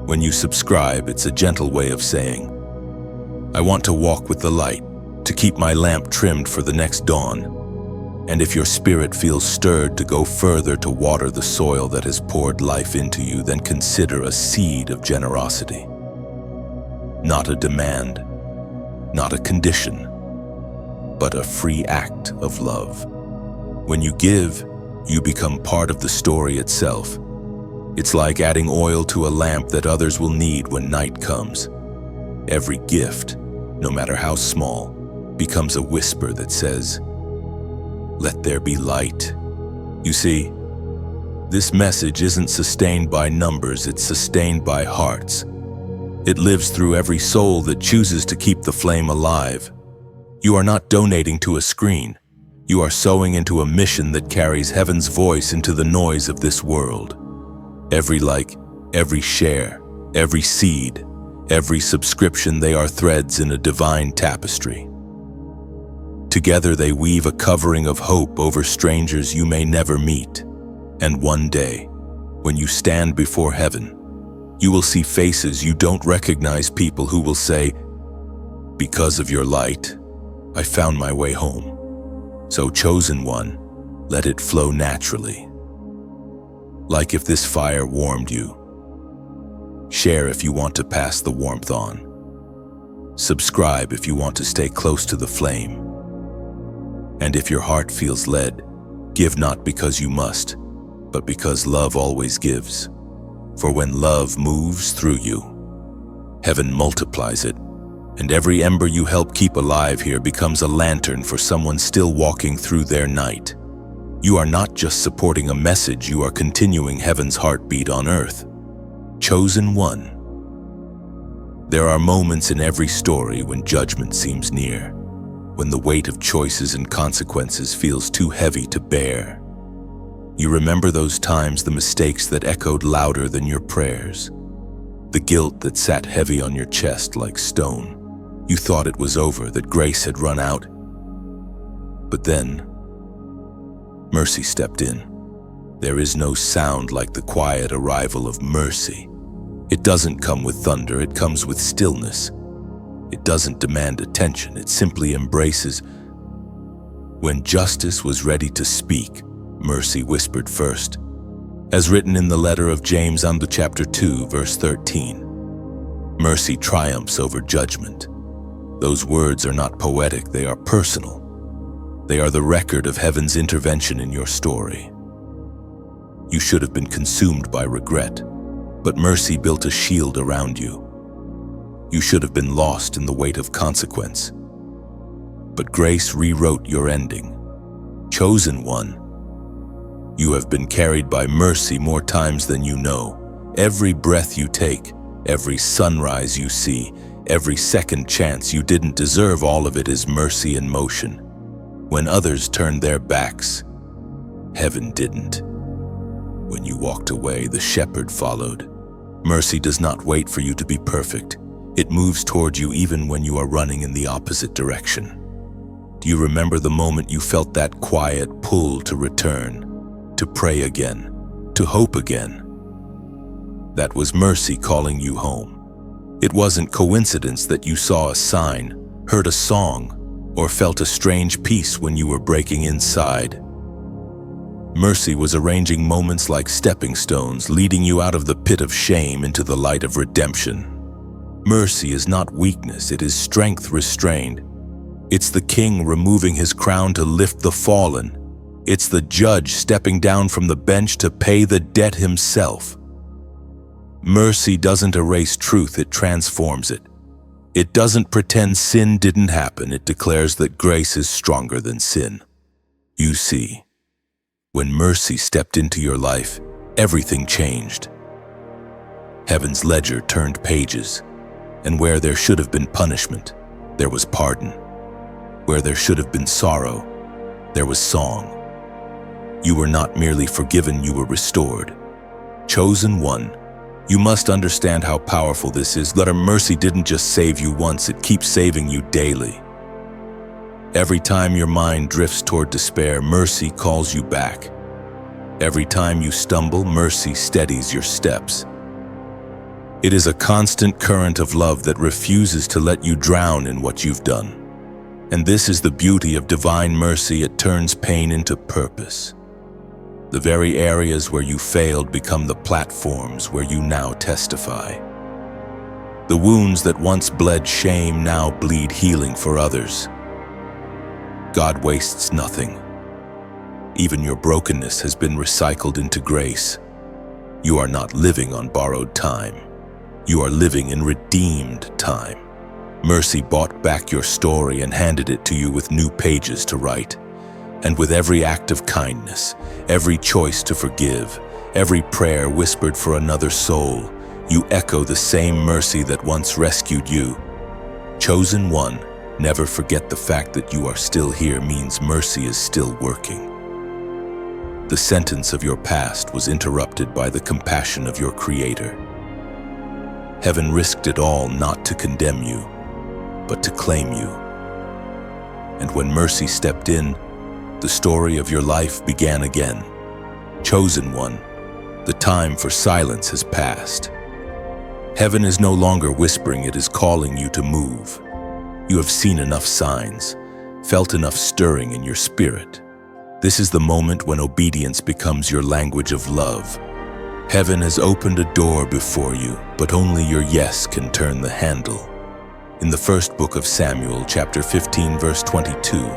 When you subscribe, it's a gentle way of saying, I want to walk with the light, to keep my lamp trimmed for the next dawn. And if your spirit feels stirred to go further to water the soil that has poured life into you, then consider a seed of generosity. Not a demand, not a condition, but a free act of love. When you give, you become part of the story itself. It's like adding oil to a lamp that others will need when night comes. Every gift, no matter how small, becomes a whisper that says, "Let there be light." You see, this message isn't sustained by numbers, it's sustained by hearts. It lives through every soul that chooses to keep the flame alive. You are not donating to a screen. You are sowing into a mission that carries heaven's voice into the noise of this world. Every like, every share, every seed, every subscription, they are threads in a divine tapestry. Together they weave a covering of hope over strangers you may never meet. And one day, when you stand before heaven, you will see faces you don't recognize, people who will say, "Because of your light, I found my way home." So, chosen one, let it flow naturally. Like if this fire warmed you. Share if you want to pass the warmth on. Subscribe if you want to stay close to the flame. And if your heart feels led, give not because you must, but because love always gives. For when love moves through you, heaven multiplies it, and every ember you help keep alive here becomes a lantern for someone still walking through their night. You are not just supporting a message, you are continuing heaven's heartbeat on earth. Chosen one. There are moments in every story when judgment seems near, when the weight of choices and consequences feels too heavy to bear. You remember those times, the mistakes that echoed louder than your prayers, the guilt that sat heavy on your chest like stone. You thought it was over, that grace had run out. But then, mercy stepped in. There is no sound like the quiet arrival of mercy. It doesn't come with thunder, it comes with stillness. It doesn't demand attention, it simply embraces. When justice was ready to speak, mercy whispered first. As written in the letter of James under chapter 2, verse 13, mercy triumphs over judgment. Those words are not poetic, they are personal. They are the record of heaven's intervention in your story. You should have been consumed by regret, but mercy built a shield around you. You should have been lost in the weight of consequence, but grace rewrote your ending. Chosen one, you have been carried by mercy more times than you know. Every breath you take, every sunrise you see, every second chance you didn't deserve, all of it is mercy in motion. When others turned their backs, heaven didn't. When you walked away, the shepherd followed. Mercy does not wait for you to be perfect. It moves toward you even when you are running in the opposite direction. Do you remember the moment you felt that quiet pull to return, to pray again, to hope again? That was mercy calling you home. It wasn't coincidence that you saw a sign, heard a song, or felt a strange peace when you were breaking inside. Mercy was arranging moments like stepping stones, leading you out of the pit of shame into the light of redemption. Mercy is not weakness, it is strength restrained. It's the king removing his crown to lift the fallen. It's the judge stepping down from the bench to pay the debt himself. Mercy doesn't erase truth, it transforms it. It doesn't pretend sin didn't happen, it declares that grace is stronger than sin. You see, when mercy stepped into your life, everything changed. Heaven's ledger turned pages, and where there should have been punishment, there was pardon. Where there should have been sorrow, there was song. You were not merely forgiven, you were restored. Chosen one, you must understand how powerful this is. That mercy didn't just save you once, it keeps saving you daily. Every time your mind drifts toward despair, mercy calls you back. Every time you stumble, mercy steadies your steps. It is a constant current of love that refuses to let you drown in what you've done. And this is the beauty of divine mercy, it turns pain into purpose. The very areas where you failed become the platforms where you now testify. The wounds that once bled shame now bleed healing for others. God wastes nothing. Even your brokenness has been recycled into grace. You are not living on borrowed time. You are living in redeemed time. Mercy bought back your story and handed it to you with new pages to write. And with every act of kindness, every choice to forgive, every prayer whispered for another soul, you echo the same mercy that once rescued you. Chosen one, never forget the fact that you are still here means mercy is still working. The sentence of your past was interrupted by the compassion of your Creator. Heaven risked it all not to condemn you, but to claim you. And when mercy stepped in, the story of your life began again. Chosen one, the time for silence has passed. Heaven is no longer whispering, it is calling you to move. You have seen enough signs, felt enough stirring in your spirit. This is the moment when obedience becomes your language of love. Heaven has opened a door before you, but only your yes can turn the handle. In the first book of Samuel, chapter 15, verse 22,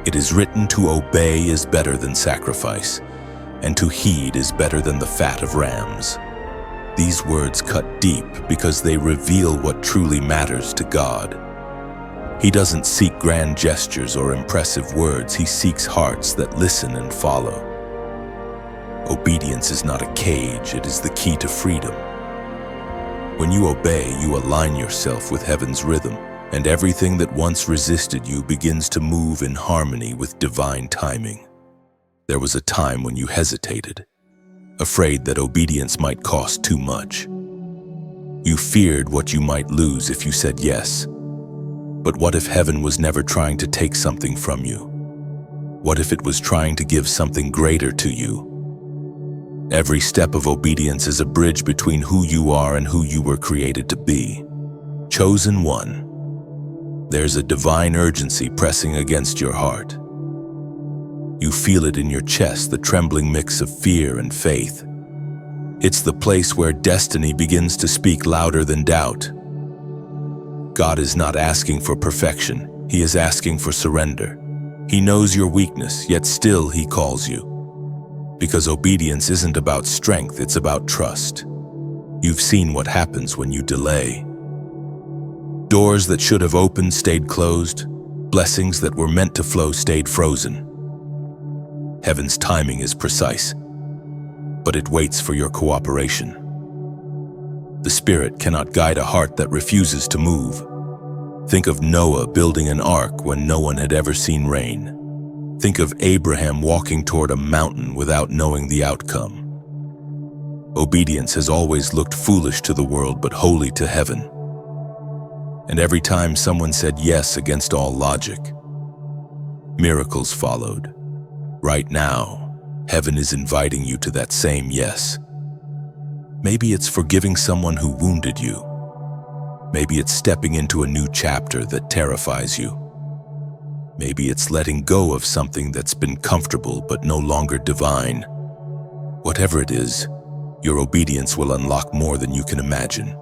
it is written, "To obey is better than sacrifice, and to heed is better than the fat of rams." These words cut deep because they reveal what truly matters to God. He doesn't seek grand gestures or impressive words. He seeks hearts that listen and follow. Obedience is not a cage, it is the key to freedom. When you obey, you align yourself with heaven's rhythm, and everything that once resisted you begins to move in harmony with divine timing. There was a time when you hesitated, afraid that obedience might cost too much. You feared what you might lose if you said yes. But what if heaven was never trying to take something from you? What if it was trying to give something greater to you? Every step of obedience is a bridge between who you are and who you were created to be. Chosen one, there's a divine urgency pressing against your heart. You feel it in your chest, the trembling mix of fear and faith. It's the place where destiny begins to speak louder than doubt. God is not asking for perfection, He is asking for surrender. He knows your weakness, yet still He calls you. Because obedience isn't about strength, it's about trust. You've seen what happens when you delay. Doors that should have opened stayed closed. Blessings that were meant to flow stayed frozen. Heaven's timing is precise, but it waits for your cooperation. The Spirit cannot guide a heart that refuses to move. Think of Noah building an ark when no one had ever seen rain. Think of Abraham walking toward a mountain without knowing the outcome. Obedience has always looked foolish to the world, but holy to heaven. And every time someone said yes against all logic, miracles followed. Right now, heaven is inviting you to that same yes. Maybe it's forgiving someone who wounded you. Maybe it's stepping into a new chapter that terrifies you. Maybe it's letting go of something that's been comfortable but no longer divine. Whatever it is, your obedience will unlock more than you can imagine.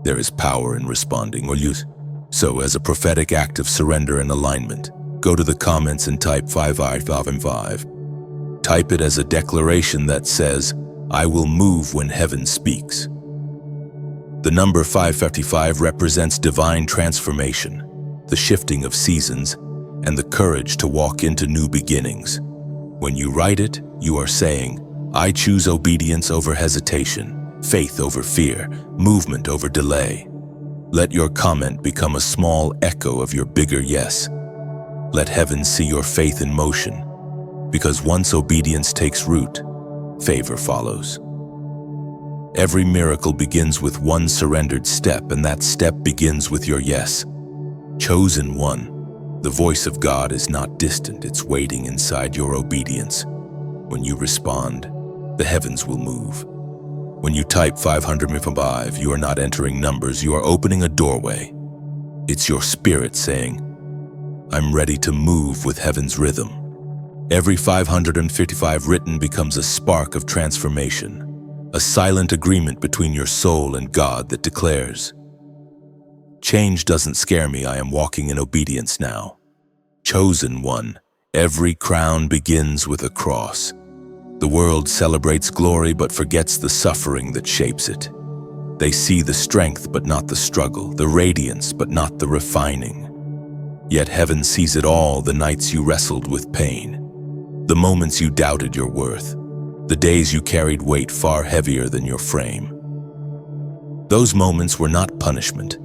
There is power in responding or use. So as a prophetic act of surrender and alignment, go to the comments and type 555. Type it as a declaration that says, "I will move when heaven speaks." The number 555 represents divine transformation, the shifting of seasons, and the courage to walk into new beginnings. When you write it, you are saying, "I choose obedience over hesitation, faith over fear, movement over delay." Let your comment become a small echo of your bigger yes. Let heaven see your faith in motion, because once obedience takes root, favor follows. Every miracle begins with one surrendered step, and that step begins with your yes. Chosen one, the voice of God is not distant, it's waiting inside your obedience. When you respond, the heavens will move. When you type 555, you are not entering numbers, you are opening a doorway. It's your spirit saying, "I'm ready to move with heaven's rhythm." Every 555 written becomes a spark of transformation, a silent agreement between your soul and God that declares, "Change doesn't scare me, I am walking in obedience now." Chosen one, every crown begins with a cross. The world celebrates glory but forgets the suffering that shapes it. They see the strength but not the struggle, the radiance but not the refining. Yet heaven sees it all, the nights you wrestled with pain, the moments you doubted your worth, the days you carried weight far heavier than your frame. Those moments were not punishment.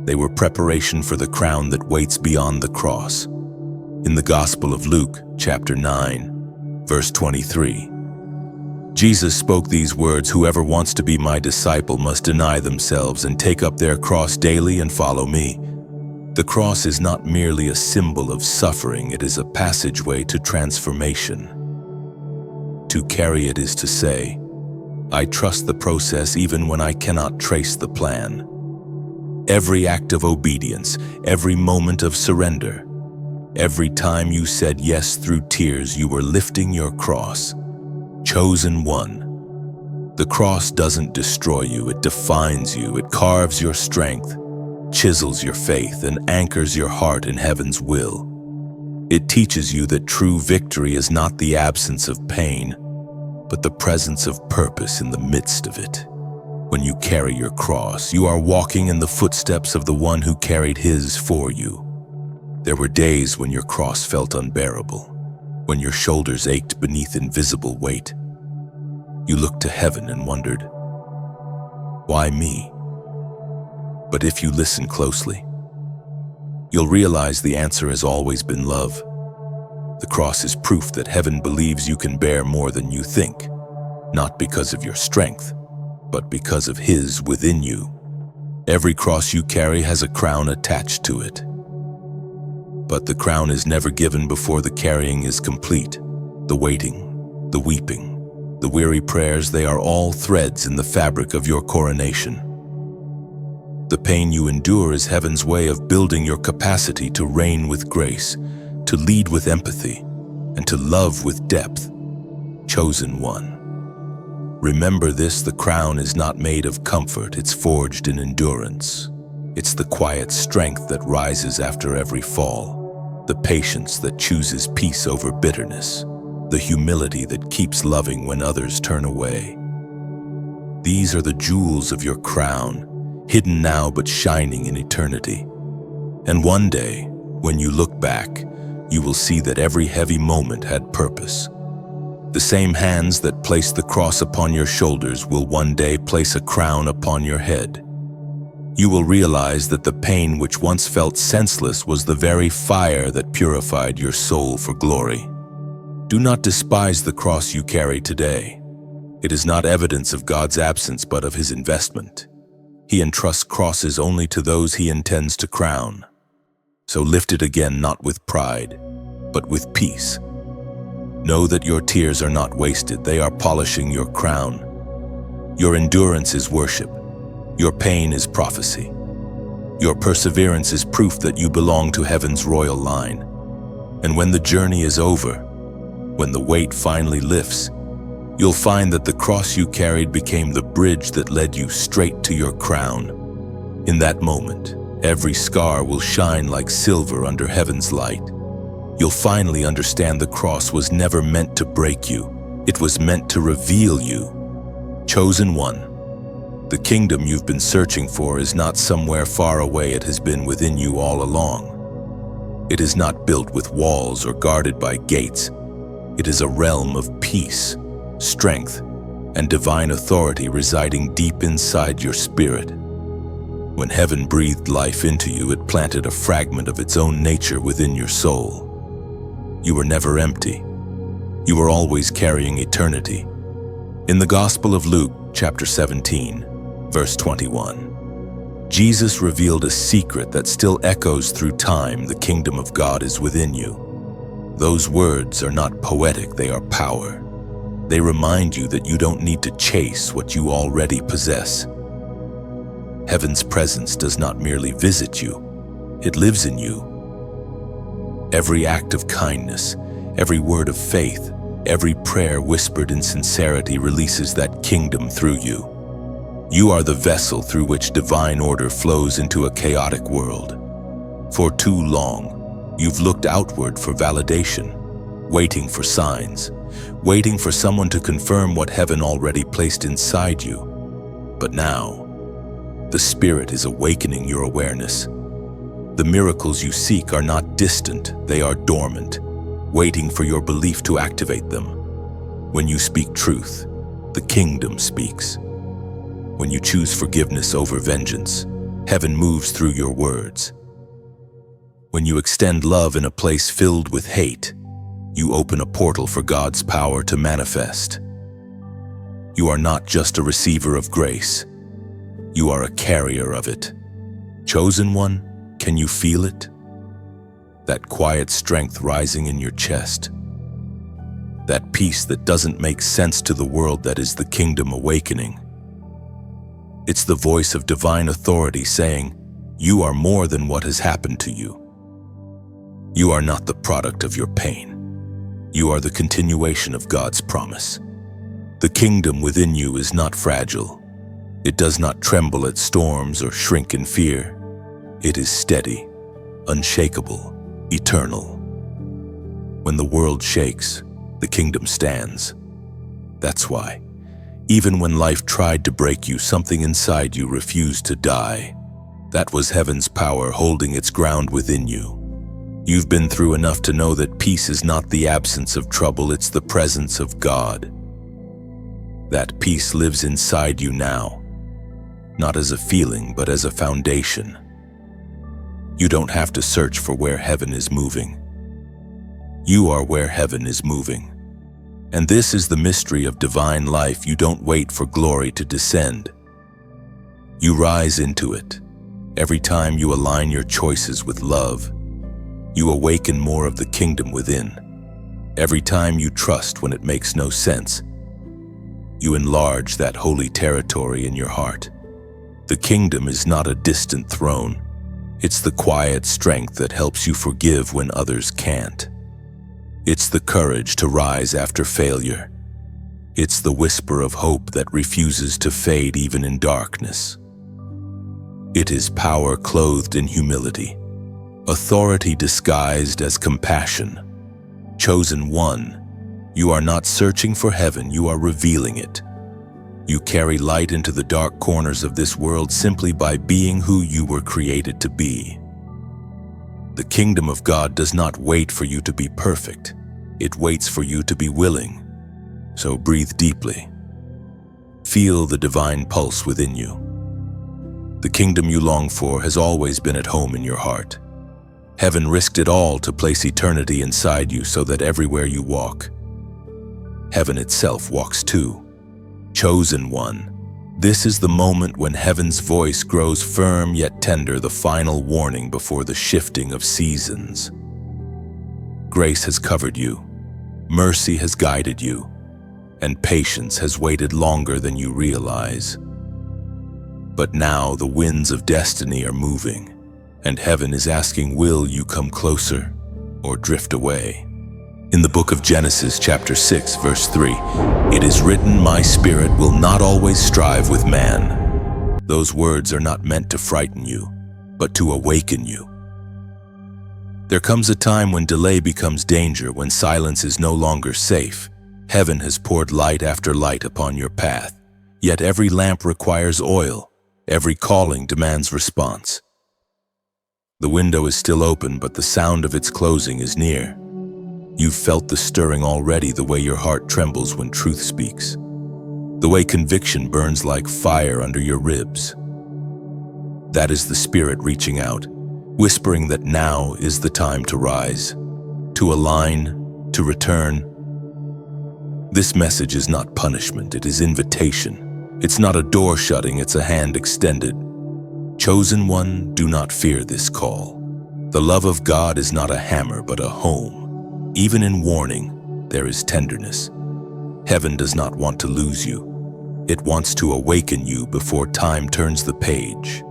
They were preparation for the crown that waits beyond the cross. In the Gospel of Luke, chapter 9, verse 23, Jesus spoke these words, "Whoever wants to be my disciple must deny themselves and take up their cross daily and follow me." The cross is not merely a symbol of suffering, it is a passageway to transformation. To carry it is to say, I trust the process even when I cannot trace the plan. Every act of obedience, every moment of surrender, every time you said yes through tears, you were lifting your cross. Chosen one. The cross doesn't destroy you, it defines you, it carves your strength, chisels your faith, and anchors your heart in heaven's will. It teaches you that true victory is not the absence of pain, but the presence of purpose in the midst of it. When you carry your cross, you are walking in the footsteps of the one who carried his for you. There were days when your cross felt unbearable, when your shoulders ached beneath invisible weight. You looked to heaven and wondered, why me? But if you listen closely, you'll realize the answer has always been love. The cross is proof that heaven believes you can bear more than you think, not because of your strength, but because of his within you. Every cross you carry has a crown attached to it. But the crown is never given before the carrying is complete. The waiting, the weeping, the weary prayers, they are all threads in the fabric of your coronation. The pain you endure is heaven's way of building your capacity to reign with grace, to lead with empathy, and to love with depth. Chosen one. Remember this, the crown is not made of comfort, it's forged in endurance. It's the quiet strength that rises after every fall, the patience that chooses peace over bitterness, the humility that keeps loving when others turn away. These are the jewels of your crown, hidden now but shining in eternity. And one day, when you look back, you will see that every heavy moment had purpose. The same hands that placed the cross upon your shoulders will one day place a crown upon your head. You will realize that the pain which once felt senseless was the very fire that purified your soul for glory. Do not despise the cross you carry today. It is not evidence of God's absence but of his investment. He entrusts crosses only to those he intends to crown. So lift it again, not with pride, but with peace. Know that your tears are not wasted, they are polishing your crown. Your endurance is worship. Your pain is prophecy. Your perseverance is proof that you belong to heaven's royal line. And when the journey is over, when the weight finally lifts, you'll find that the cross you carried became the bridge that led you straight to your crown. In that moment, every scar will shine like silver under heaven's light. You'll finally understand the cross was never meant to break you. It was meant to reveal you. Chosen one. The kingdom you've been searching for is not somewhere far away, it has been within you all along. It is not built with walls or guarded by gates. It is a realm of peace, strength, and divine authority residing deep inside your spirit. When heaven breathed life into you, it planted a fragment of its own nature within your soul. You were never empty. You were always carrying eternity. In the Gospel of Luke, chapter 17, verse 21, Jesus revealed a secret that still echoes through time. The kingdom of God is within you. Those words are not poetic, they are power. They remind you that you don't need to chase what you already possess. Heaven's presence does not merely visit you, it lives in you. Every act of kindness, every word of faith, every prayer whispered in sincerity releases that kingdom through you. You are the vessel through which divine order flows into a chaotic world. For too long, you've looked outward for validation, waiting for signs, waiting for someone to confirm what heaven already placed inside you. But now, the Spirit is awakening your awareness. The miracles you seek are not distant, they are dormant, waiting for your belief to activate them. When you speak truth, the kingdom speaks. When you choose forgiveness over vengeance, heaven moves through your words. When you extend love in a place filled with hate, you open a portal for God's power to manifest. You are not just a receiver of grace. You are a carrier of it. Chosen one, can you feel it? That quiet strength rising in your chest. That peace that doesn't make sense to the world that is the kingdom awakening. It's the voice of divine authority saying, you are more than what has happened to you. You are not the product of your pain. You are the continuation of God's promise. The kingdom within you is not fragile. It does not tremble at storms or shrink in fear. It is steady, unshakable, eternal. When the world shakes, the kingdom stands. That's why, even when life tried to break you, something inside you refused to die. That was heaven's power holding its ground within you. You've been through enough to know that peace is not the absence of trouble, it's the presence of God. That peace lives inside you now, not as a feeling, but as a foundation. You don't have to search for where heaven is moving. You are where heaven is moving. And this is the mystery of divine life. You don't wait for glory to descend. You rise into it. Every time you align your choices with love, you awaken more of the kingdom within. Every time you trust when it makes no sense, you enlarge that holy territory in your heart. The kingdom is not a distant throne. It's the quiet strength that helps you forgive when others can't. It's the courage to rise after failure. It's the whisper of hope that refuses to fade even in darkness. It is power clothed in humility, authority disguised as compassion. Chosen one, you are not searching for heaven, you are revealing it. You carry light into the dark corners of this world simply by being who you were created to be. The kingdom of God does not wait for you to be perfect. It waits for you to be willing. So breathe deeply. Feel the divine pulse within you. The kingdom you long for has always been at home in your heart. Heaven risked it all to place eternity inside you so that everywhere you walk, heaven itself walks too. Chosen one, this is the moment when heaven's voice grows firm yet tender, the final warning before the shifting of seasons. Grace has covered you, mercy has guided you, and patience has waited longer than you realize. But now the winds of destiny are moving, and heaven is asking, will you come closer or drift away? In the book of Genesis, chapter 6, verse 3, it is written, my spirit will not always strive with man. Those words are not meant to frighten you, but to awaken you. There comes a time when delay becomes danger, when silence is no longer safe. Heaven has poured light after light upon your path, yet every lamp requires oil. Every calling demands response. The window is still open, but the sound of its closing is near. You've felt the stirring already, the way your heart trembles when truth speaks, the way conviction burns like fire under your ribs. That is the Spirit reaching out, whispering that now is the time to rise, to align, to return. This message is not punishment, it is invitation. It's not a door shutting, it's a hand extended. Chosen one, do not fear this call. The love of God is not a hammer, but a home. Even in warning, there is tenderness. Heaven does not want to lose you. It wants to awaken you before time turns the page.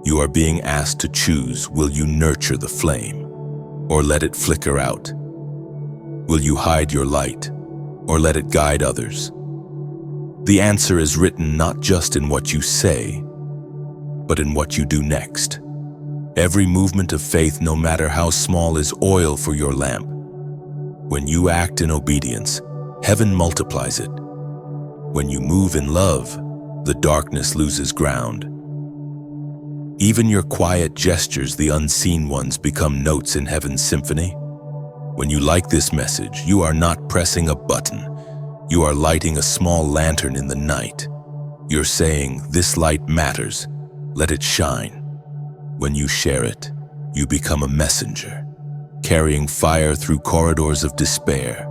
You are being asked to choose, will you nurture the flame, or let it flicker out? Will you hide your light, or let it guide others? The answer is written not just in what you say, but in what you do next. Every movement of faith, no matter how small, is oil for your lamp. When you act in obedience, heaven multiplies it. When you move in love, the darkness loses ground. Even your quiet gestures, the unseen ones, become notes in heaven's symphony. When you like this message, you are not pressing a button. You are lighting a small lantern in the night. You're saying, "This light matters. Let it shine." When you share it, you become a messenger, carrying fire through corridors of despair,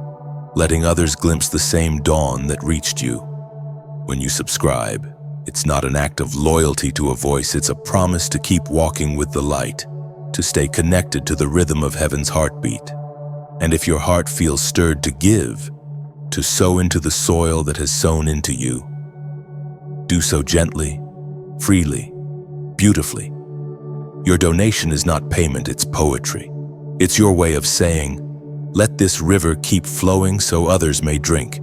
letting others glimpse the same dawn that reached you. When you subscribe, it's not an act of loyalty to a voice, it's a promise to keep walking with the light, to stay connected to the rhythm of heaven's heartbeat. And if your heart feels stirred to give, to sow into the soil that has sown into you, do so gently, freely, beautifully. Your donation is not payment, it's poetry. It's your way of saying, "Let this river keep flowing so others may drink."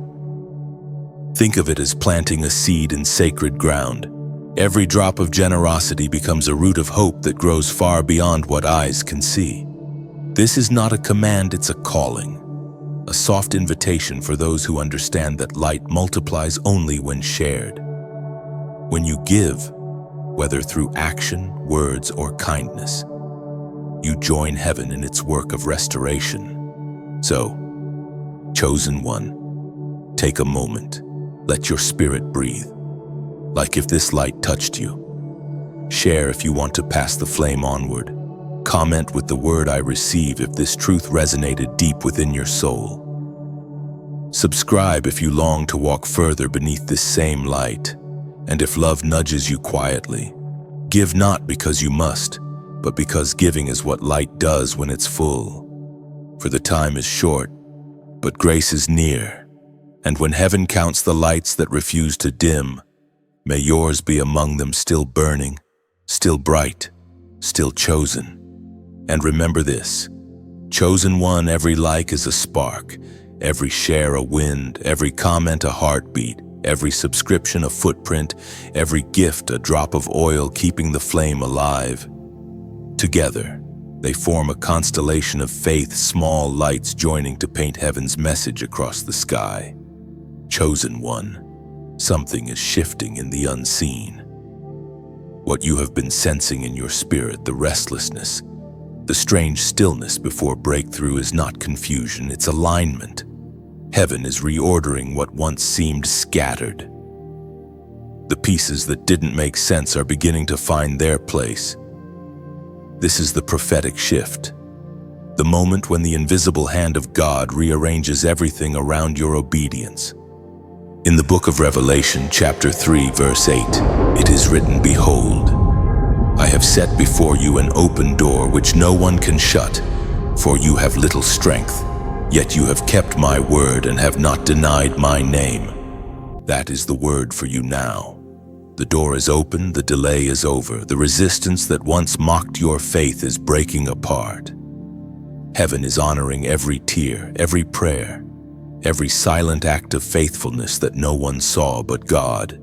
Think of it as planting a seed in sacred ground. Every drop of generosity becomes a root of hope that grows far beyond what eyes can see. This is not a command, it's a calling. A soft invitation for those who understand that light multiplies only when shared. When you give, whether through action, words, or kindness, you join heaven in its work of restoration. So, chosen one, take a moment. Let your spirit breathe, like if this light touched you. Share if you want to pass the flame onward. Comment with the word "I receive" if this truth resonated deep within your soul. Subscribe if you long to walk further beneath this same light. And if love nudges you quietly, give not because you must, but because giving is what light does when it's full. For the time is short, but grace is near. And when heaven counts the lights that refuse to dim, may yours be among them, still burning, still bright, still chosen. And remember this, chosen one, every like is a spark, every share a wind, every comment a heartbeat, every subscription a footprint, every gift a drop of oil keeping the flame alive. Together, they form a constellation of faith, small lights joining to paint heaven's message across the sky. Chosen one, something is shifting in the unseen. What you have been sensing in your spirit, the restlessness, the strange stillness before breakthrough, is not confusion, it's alignment. Heaven is reordering what once seemed scattered. The pieces that didn't make sense are beginning to find their place. This is the prophetic shift, the moment when the invisible hand of God rearranges everything around your obedience. In the book of Revelation, chapter 3, verse 8, it is written, "Behold, I have set before you an open door which no one can shut, for you have little strength, yet you have kept my word and have not denied my name." That is the word for you now. The door is open, the delay is over, the resistance that once mocked your faith is breaking apart. Heaven is honoring every tear, every prayer, every silent act of faithfulness that no one saw but God.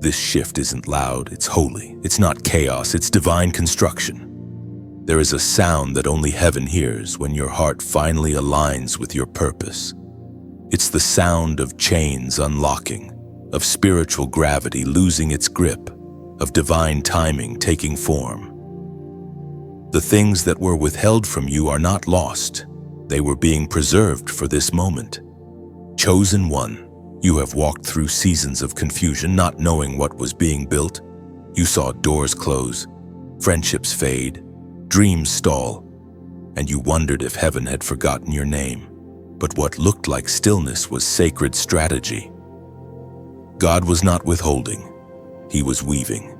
This shift isn't loud, it's holy. It's not chaos, it's divine construction. There is a sound that only heaven hears when your heart finally aligns with your purpose. It's the sound of chains unlocking, of spiritual gravity losing its grip, of divine timing taking form. The things that were withheld from you are not lost. They were being preserved for this moment. Chosen one, you have walked through seasons of confusion, not knowing what was being built. You saw doors close, friendships fade, dreams stall, and you wondered if heaven had forgotten your name. But what looked like stillness was sacred strategy. God was not withholding, He was weaving.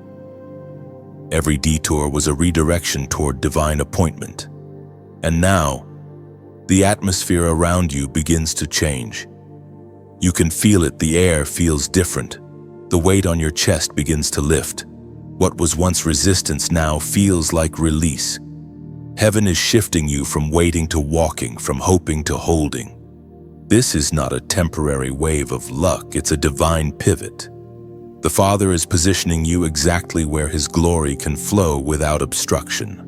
Every detour was a redirection toward divine appointment. And now, the atmosphere around you begins to change. You can feel it, the air feels different. The weight on your chest begins to lift. What was once resistance now feels like release. Heaven is shifting you from waiting to walking, from hoping to holding. This is not a temporary wave of luck, it's a divine pivot. The Father is positioning you exactly where His glory can flow without obstruction.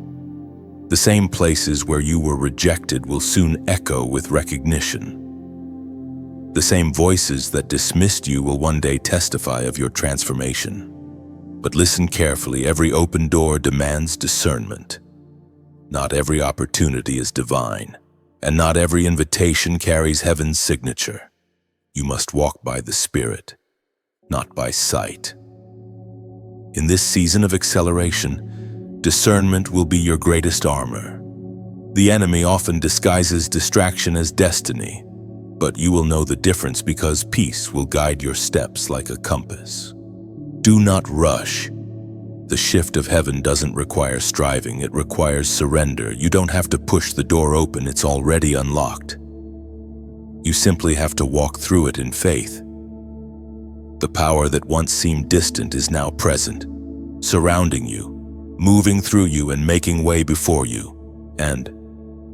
The same places where you were rejected will soon echo with recognition. The same voices that dismissed you will one day testify of your transformation. But listen carefully, every open door demands discernment. Not every opportunity is divine, and not every invitation carries heaven's signature. You must walk by the Spirit, not by sight. In this season of acceleration, discernment will be your greatest armor. The enemy often disguises distraction as destiny, but you will know the difference because peace will guide your steps like a compass. Do not rush. The shift of heaven doesn't require striving, it requires surrender. You don't have to push the door open, it's already unlocked. You simply have to walk through it in faith. The power that once seemed distant is now present, surrounding you, moving through you and making way before you. And,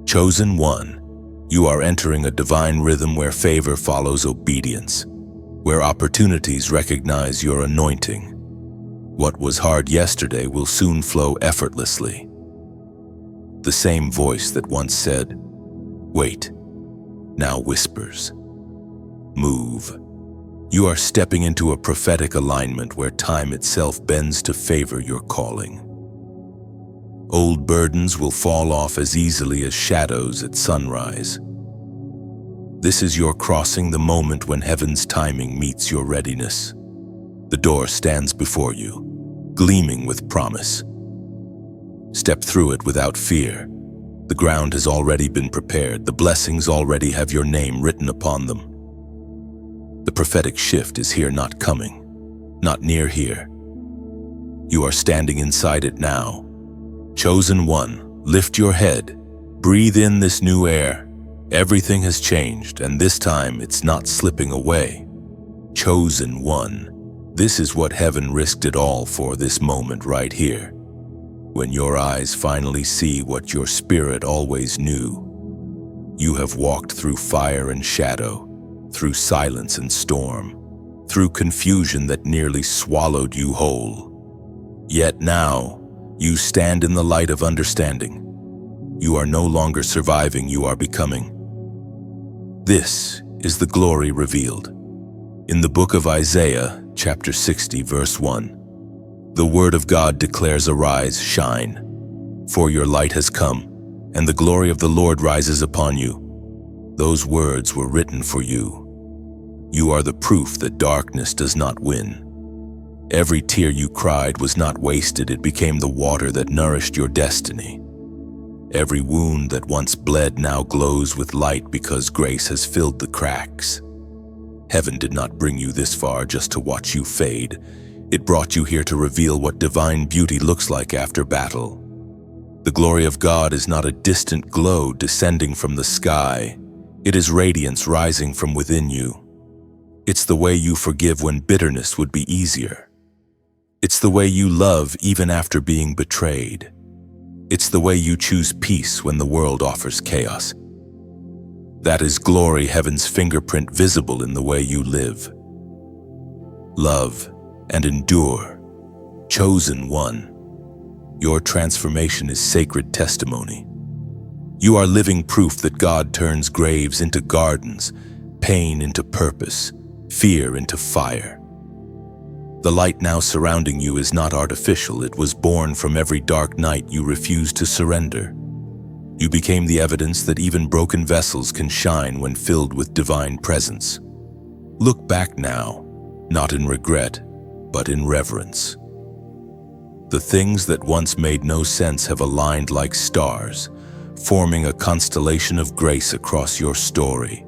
chosen one, you are entering a divine rhythm where favor follows obedience, where opportunities recognize your anointing. What was hard yesterday will soon flow effortlessly. The same voice that once said, "Wait," now whispers, "Move." You are stepping into a prophetic alignment where time itself bends to favor your calling. Old burdens will fall off as easily as shadows at sunrise. This is your crossing, the moment when heaven's timing meets your readiness. The door stands before you, gleaming with promise. Step through it without fear. The ground has already been prepared. The blessings already have your name written upon them. The prophetic shift is here, not coming, not near here. You are standing inside it now. Chosen one, lift your head. Breathe in this new air. Everything has changed, and this time it's not slipping away. Chosen one. This is what heaven risked it all for, this moment right here. When your eyes finally see what your spirit always knew. You have walked through fire and shadow, through silence and storm, through confusion that nearly swallowed you whole. Yet now, you stand in the light of understanding. You are no longer surviving, you are becoming. This is the glory revealed. In the book of Isaiah, chapter 60, verse 1, the word of God declares, "Arise, shine, for your light has come, and the glory of the Lord rises upon you." Those words were written for you. You are the proof that darkness does not win. Every tear you cried was not wasted, it became the water that nourished your destiny. Every wound that once bled now glows with light because grace has filled the cracks. Heaven did not bring you this far just to watch you fade. It brought you here to reveal what divine beauty looks like after battle. The glory of God is not a distant glow descending from the sky. It is radiance rising from within you. It's the way you forgive when bitterness would be easier. It's the way you love even after being betrayed. It's the way you choose peace when the world offers chaos. That is glory, heaven's fingerprint visible in the way you live. Love and endure. Chosen one. Your transformation is sacred testimony. You are living proof that God turns graves into gardens, pain into purpose, fear into fire. The light now surrounding you is not artificial. It was born from every dark night you refused to surrender. You became the evidence that even broken vessels can shine when filled with divine presence. Look back now, not in regret, but in reverence. The things that once made no sense have aligned like stars, forming a constellation of grace across your story.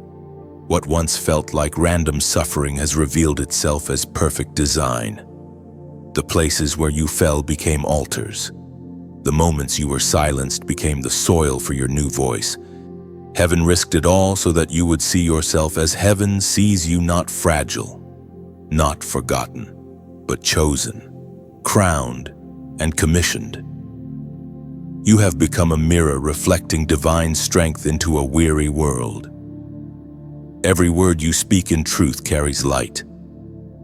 What once felt like random suffering has revealed itself as perfect design. The places where you fell became altars. The moments you were silenced became the soil for your new voice. Heaven risked it all so that you would see yourself as heaven sees you, not fragile, not forgotten, but chosen, crowned, and commissioned. You have become a mirror reflecting divine strength into a weary world. Every word you speak in truth carries light.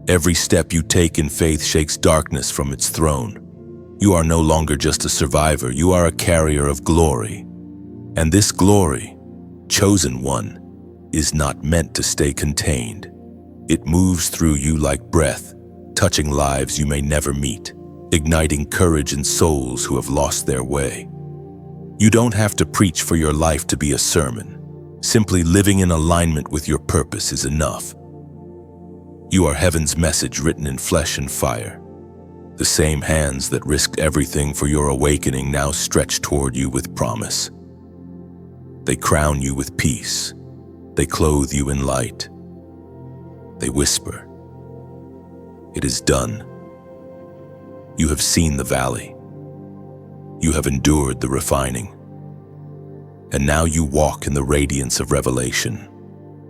Every step you take in faith shakes darkness from its throne. You are no longer just a survivor, you are a carrier of glory. And this glory, chosen one, is not meant to stay contained. It moves through you like breath, touching lives you may never meet, igniting courage in souls who have lost their way. You don't have to preach for your life to be a sermon. Simply living in alignment with your purpose is enough. You are heaven's message written in flesh and fire. The same hands that risked everything for your awakening now stretch toward you with promise. They crown you with peace. They clothe you in light. They whisper, "It is done." You have seen the valley. You have endured the refining. And now you walk in the radiance of revelation.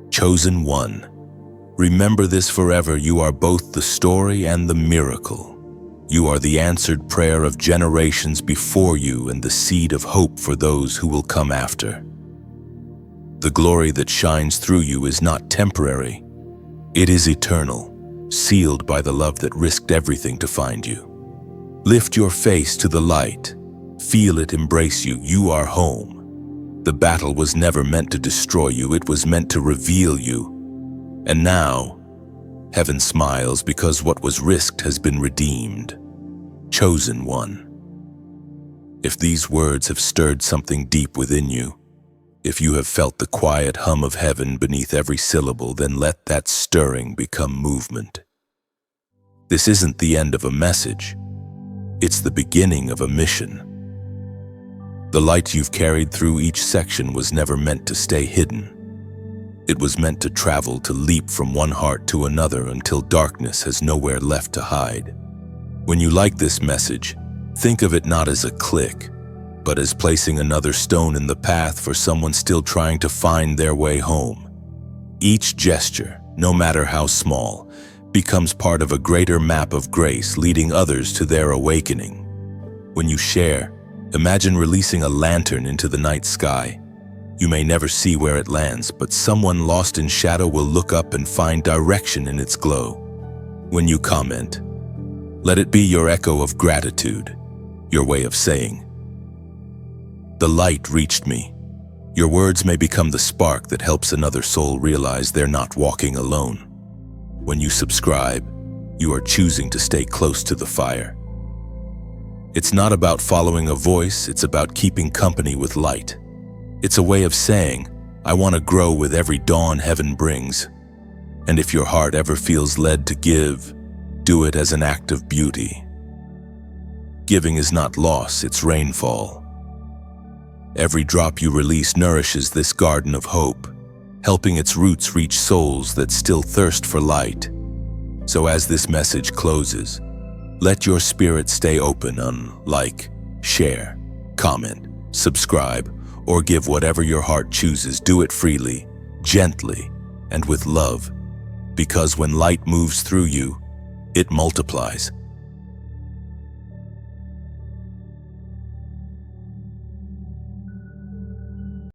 Chosen one, remember this forever. You are both the story and the miracle. You are the answered prayer of generations before you and the seed of hope for those who will come after. The glory that shines through you is not temporary. It is eternal, sealed by the love that risked everything to find you. Lift your face to the light. Feel it embrace you. You are home. The battle was never meant to destroy you. It was meant to reveal you. And now, heaven smiles because what was risked has been redeemed. Chosen one. If these words have stirred something deep within you, if you have felt the quiet hum of heaven beneath every syllable, then let that stirring become movement. This isn't the end of a message. It's the beginning of a mission. The light you've carried through each section was never meant to stay hidden. It was meant to travel, to leap from one heart to another until darkness has nowhere left to hide. When you like this message, think of it not as a click, but as placing another stone in the path for someone still trying to find their way home. Each gesture, no matter how small, becomes part of a greater map of grace leading others to their awakening. When you share, imagine releasing a lantern into the night sky. You may never see where it lands, but someone lost in shadow will look up and find direction in its glow. When you comment, let it be your echo of gratitude, your way of saying, "The light reached me." Your words may become the spark that helps another soul realize they're not walking alone. When you subscribe, you are choosing to stay close to the fire. It's not about following a voice, it's about keeping company with light. It's a way of saying, I want to grow with every dawn heaven brings. And if your heart ever feels led to give, do it as an act of beauty. Giving is not loss, it's rainfall. Every drop you release nourishes this garden of hope, helping its roots reach souls that still thirst for light. So as this message closes, let your spirit stay open on like, share, comment, subscribe, or give whatever your heart chooses. Do it freely, gently, and with love. Because when light moves through you, it multiplies.